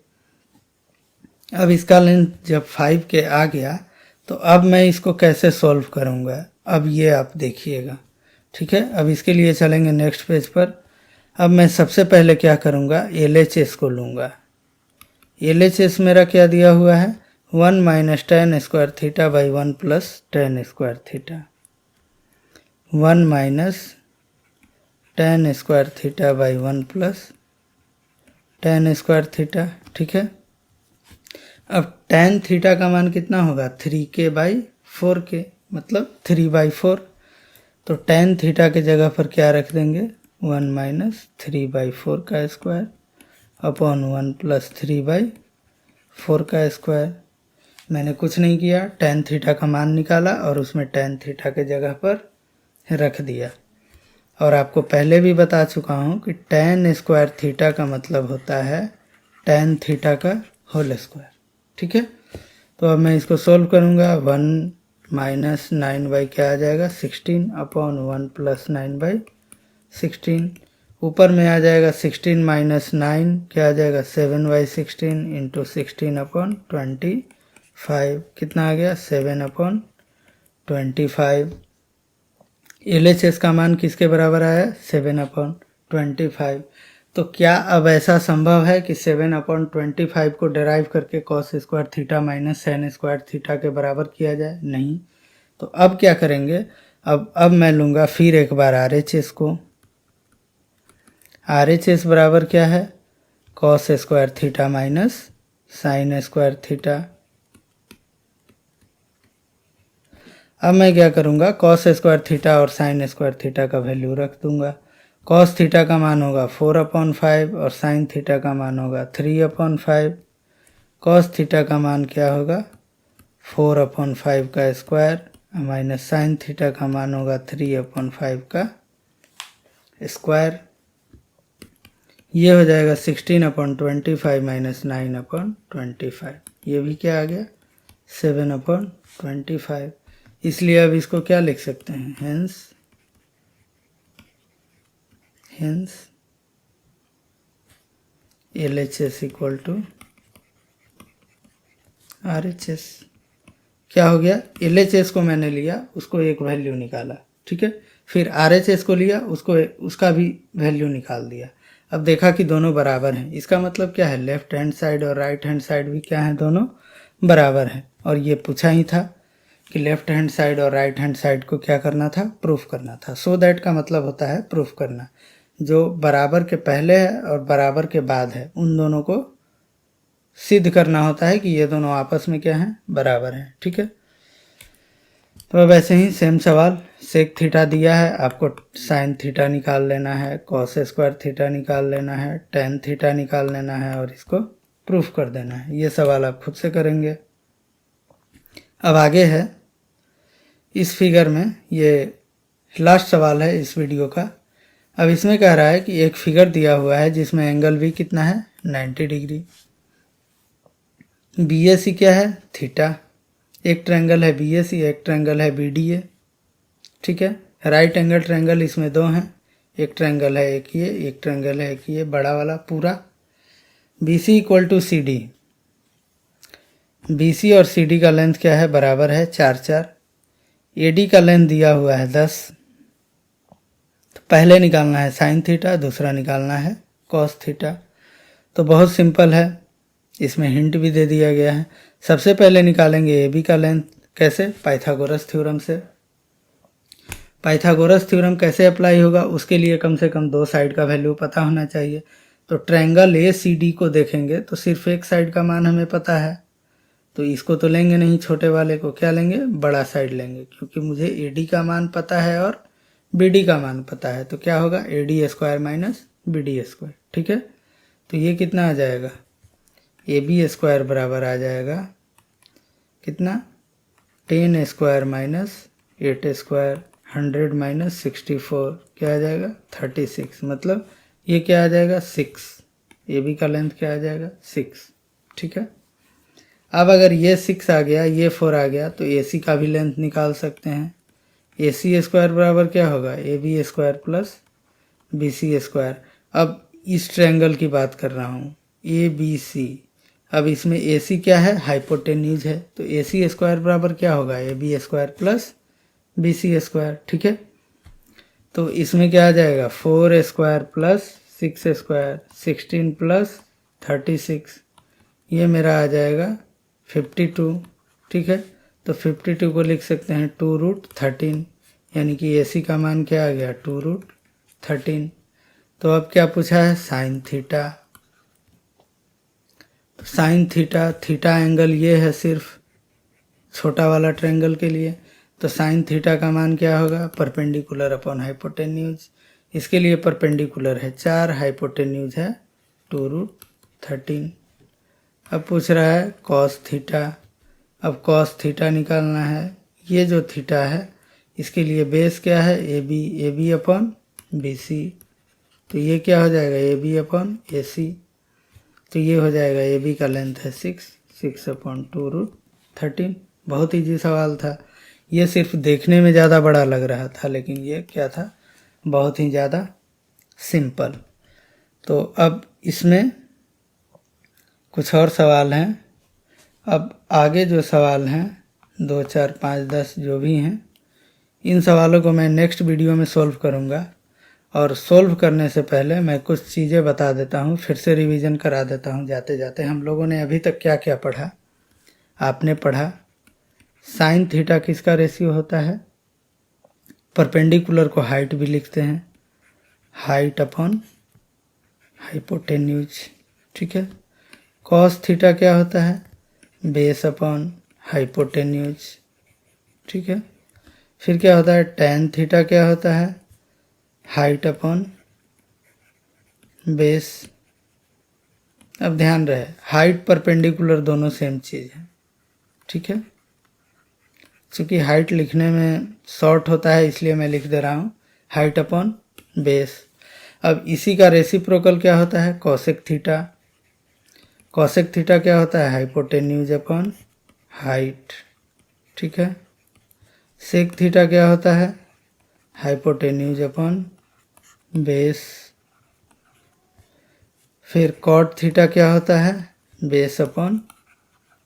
अब इसका लेंथ जब 5K आ गया तो अब मैं इसको कैसे सॉल्व करूँगा, अब ये आप देखिएगा। ठीक है, अब इसके लिए चलेंगे नेक्स्ट पेज पर। अब मैं सबसे पहले क्या करूँगा, LHS को लूँगा। LHS मेरा क्या दिया हुआ है, 1 - tan² theta by 1 plus tan² theta, 1 - tan² theta by 1 plus tan square theta, ठीक है। अब tan थीटा का मान कितना होगा 3k/4k, मतलब 3/4। तो tan थीटा के जगह पर क्या रख देंगे 1 - 3/4 का स्क्वायर अपॉन 1 + 3/4 का स्क्वायर। मैंने कुछ नहीं किया, tan थीटा का मान निकाला और उसमें tan थीटा के जगह पर रख दिया। और आपको पहले भी बता चुका हूँ कि tan स्क्वायर थीटा का मतलब होता है tan थीटा का होल स्क्वायर, ठीक है। तो अब मैं इसको सोल्व करूँगा। 1 - 9 क्या आ जाएगा 16 अपॉन 1 + 9/16। ऊपर में आ जाएगा 16 - 9 क्या आ जाएगा 7/16 इंटू 16/25 कितना आ गया 7/25। LHS का मान किसके बराबर आया 7/25। तो क्या अब ऐसा संभव है कि 7/25 को डेराइव करके cos square theta minus sin square theta के बराबर किया जाए? नहीं। तो अब क्या करेंगे, अब मैं लूँगा फिर एक बार RHS को। RHS बराबर क्या है cos square theta minus sin square theta. अब मैं क्या करूँगा cos स्क्वायर थीटा और sin स्क्वायर थीटा का वैल्यू रख दूँगा। cos थीटा का मान होगा 4/5 और sin थीटा का मान होगा 3/5। cos थीटा का मान क्या होगा 4/5 का स्क्वायर माइनस sin थीटा का मान होगा 3/5 का स्क्वायर। ये हो जाएगा 16/25 माइनस 9/25। ये भी क्या आ गया 7/25। इसलिए अब इसको क्या लिख सकते हैं hence LHS equal to RHS। क्या हो गया LHS को मैंने लिया, उसको एक वैल्यू निकाला, ठीक है। फिर RHS को लिया, उसका भी वैल्यू निकाल दिया। अब देखा कि दोनों बराबर हैं। इसका मतलब क्या है लेफ्ट हैंड साइड और राइट हैंड साइड भी क्या है दोनों बराबर हैं। और ये पूछा ही था कि लेफ्ट हैंड साइड और राइट हैंड साइड को क्या करना था प्रूफ करना था। सो दैट का मतलब होता है प्रूफ करना। जो बराबर के पहले है और बराबर के बाद है उन दोनों को सिद्ध करना होता है कि ये दोनों आपस में क्या हैं बराबर हैं, ठीक है। तो अब ऐसे ही सेम सवाल सेक थीटा दिया है, आपको साइन थीटा निकाल लेना है, कॉस स्क्वायर थीटा निकाल लेना है, टेन थीटा निकाल लेना है और इसको प्रूफ कर देना है। ये सवाल आप खुद से करेंगे। अब आगे है इस फिगर में, ये लास्ट सवाल है इस वीडियो का। अब इसमें कह रहा है कि एक फिगर दिया हुआ है जिसमें एंगल भी कितना है 90 डिग्री। BAC क्या है थीटा। एक ट्रायंगल है BAC, एक ट्रायंगल है BDA, ठीक है। राइट एंगल ट्रायंगल इसमें दो हैं, एक ट्रायंगल है एक ये, एक ट्रायंगल है एक ये बड़ा वाला पूरा। BC equal to CD। BC और CD का लेंथ क्या है बराबर है 4-4। AD का लेंथ दिया हुआ है 10। तो पहले निकालना है साइन थीटा, दूसरा निकालना है कॉस थीटा। तो बहुत सिंपल है, इसमें हिंट भी दे दिया गया है। सबसे पहले निकालेंगे AB का लेंथ, कैसे पाइथागोरस थ्योरम से। पाइथागोरस थ्योरम कैसे अप्लाई होगा उसके लिए कम से कम दो साइड का वैल्यू पता होना चाहिए। तो ट्रायंगल ACD को देखेंगे तो सिर्फ एक साइड का मान हमें पता है, तो इसको तो लेंगे नहीं, छोटे वाले को क्या लेंगे बड़ा साइड लेंगे, क्योंकि मुझे AD का मान पता है और BD का मान पता है। तो क्या होगा AD square minus BD square, ठीक है। तो ये कितना आ जाएगा AB स्क्वायर बराबर आ जाएगा कितना 10 स्क्वायर माइनस 8 स्क्वायर 100 माइनस 64 क्या आ जाएगा 36। मतलब ये क्या आ जाएगा 6। AB का लेंथ क्या आ जाएगा 6, ठीक है। अब अगर ये 6 आ गया ये 4 आ गया तो AC का भी लेंथ निकाल सकते हैं। AC स्क्वायर बराबर क्या होगा AB square plus BC square. अब इस ट्रायंगल की बात कर रहा हूँ ABC। अब इसमें AC क्या है हाइपोटेन्यूज है, तो AC स्क्वायर बराबर क्या होगा AB square plus BC square, ठीक है। तो इसमें क्या आ जाएगा 4 स्क्वायर प्लस 6 स्क्वायर 16 प्लस 36, ये मेरा आ जाएगा 52, ठीक है। तो 52 को लिख सकते हैं 2√13, यानी कि AC का मान क्या आ गया 2√13। तो अब क्या पूछा है साइन थीटा। तो साइन थीटा, थीटा एंगल ये है सिर्फ छोटा वाला ट्रायंगल के लिए, तो साइन थीटा का मान क्या होगा, परपेंडिकुलर अपॉन हाइपोटेन्यूज। इसके लिए परपेंडिकुलर है 4, हाइपोटेन्यूज है 2√13। अब पूछ रहा है कॉस थीटा। अब कॉस थीटा निकालना है। ये जो थीटा है इसके लिए बेस क्या है, A B upon B C. तो ये क्या हो जाएगा, ए बी अपॉन ए सी। तो ये हो जाएगा ए बी का लेंथ है 6 अपॉन 2√13। बहुत ईजी सवाल था। ये सिर्फ देखने में ज़्यादा बड़ा लग रहा था, लेकिन ये क्या था, बहुत ही ज़्यादा सिंपल। तो अब इसमें कुछ और सवाल हैं। अब आगे जो सवाल हैं 2, 4, 5, 10 जो भी हैं, इन सवालों को मैं नेक्स्ट वीडियो में सॉल्व करूँगा। और सॉल्व करने से पहले मैं कुछ चीज़ें बता देता हूँ, फिर से रिवीजन करा देता हूँ जाते जाते। हम लोगों ने अभी तक क्या क्या पढ़ा। आपने पढ़ा साइन थीटा किसका रेशियो होता है, परपेंडिकुलर को हाइट भी लिखते हैं, हाइट अपॉन हाइपोटेन्यूज, ठीक है। कॉस थीटा क्या होता है, बेस अपॉन हाइपोटेन्यूज, ठीक है। फिर क्या होता है, टैन थीटा क्या होता है, हाइट अपॉन बेस। अब ध्यान रहे हाइट परपेंडिकुलर दोनों सेम चीज़ है, ठीक है। चूँकि हाइट लिखने में शॉर्ट होता है इसलिए मैं लिख दे रहा हूँ हाइट अपॉन बेस। अब इसी का रेसिप्रोकल क्या होता है, कॉसेक थीटा। कॉसेक थीटा क्या होता है, हाइपोटेन्यूज अपॉन हाइट, ठीक है। सेक थीटा क्या होता है, हाइपोटेन्यूज अपॉन बेस। फिर कॉट थीटा क्या होता है, बेस अपॉन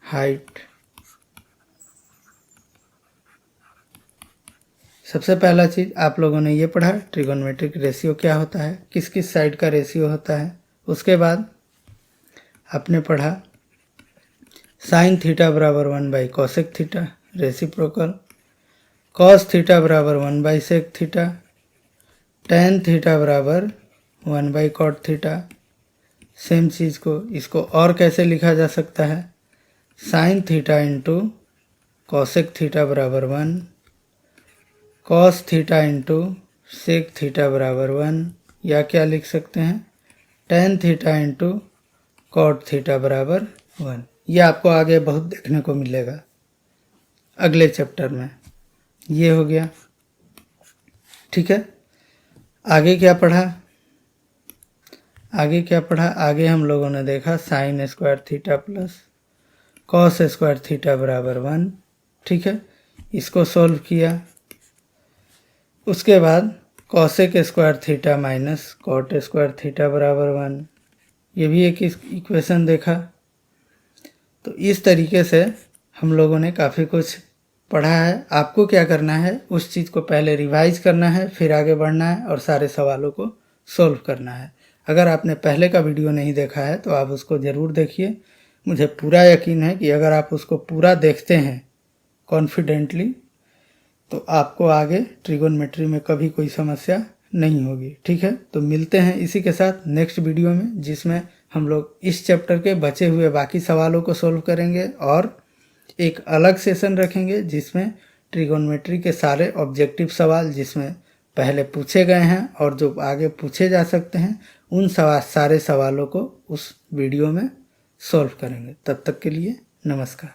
हाइट। सबसे पहला चीज़ आप लोगों ने ये पढ़ा ट्रिगोनोमेट्रिक रेशियो क्या होता है, किस किस साइड का रेशियो होता है। उसके बाद आपने पढ़ा साइन थीटा बराबर 1/कॉसेक थीटा रेसिप्रोकल, कॉस थीटा बराबर 1/सेक थीटा, टैन थीटा बराबर 1/कॉट थीटा। सेम चीज़ को इसको और कैसे लिखा जा सकता है, sine theta into cosec theta बराबर 1, cos theta into sec theta बराबर 1, या क्या लिख सकते हैं, tan theta into cot theta बराबर 1। ये आपको आगे बहुत देखने को मिलेगा अगले चैप्टर में। ये हो गया, ठीक है। आगे क्या पढ़ा, आगे हम लोगों ने देखा sine square theta plus cos square theta बराबर 1, ठीक है। इसको सॉल्व किया। उसके बाद cosec square theta minus cot square theta बराबर 1, ये भी एक इक्वेशन देखा। तो इस तरीके से हम लोगों ने काफ़ी कुछ पढ़ा है। आपको क्या करना है, उस चीज़ को पहले रिवाइज करना है, फिर आगे बढ़ना है और सारे सवालों को सॉल्व करना है। अगर आपने पहले का वीडियो नहीं देखा है तो आप उसको ज़रूर देखिए। मुझे पूरा यकीन है कि अगर आप उसको पूरा देखते हैं कॉन्फिडेंटली तो आपको आगे ट्रिगोनोमेट्री में कभी कोई समस्या नहीं होगी, ठीक है। तो मिलते हैं इसी के साथ नेक्स्ट वीडियो में, जिसमें हम लोग इस चैप्टर के बचे हुए बाकी सवालों को सॉल्व करेंगे और एक अलग सेशन रखेंगे जिसमें ट्रिगोनोमेट्री के सारे ऑब्जेक्टिव सवाल जिसमें पहले पूछे गए हैं और जो आगे पूछे जा सकते हैं उन सारे सवालों को उस वीडियो में सॉल्व करेंगे। तब तक के लिए नमस्कार।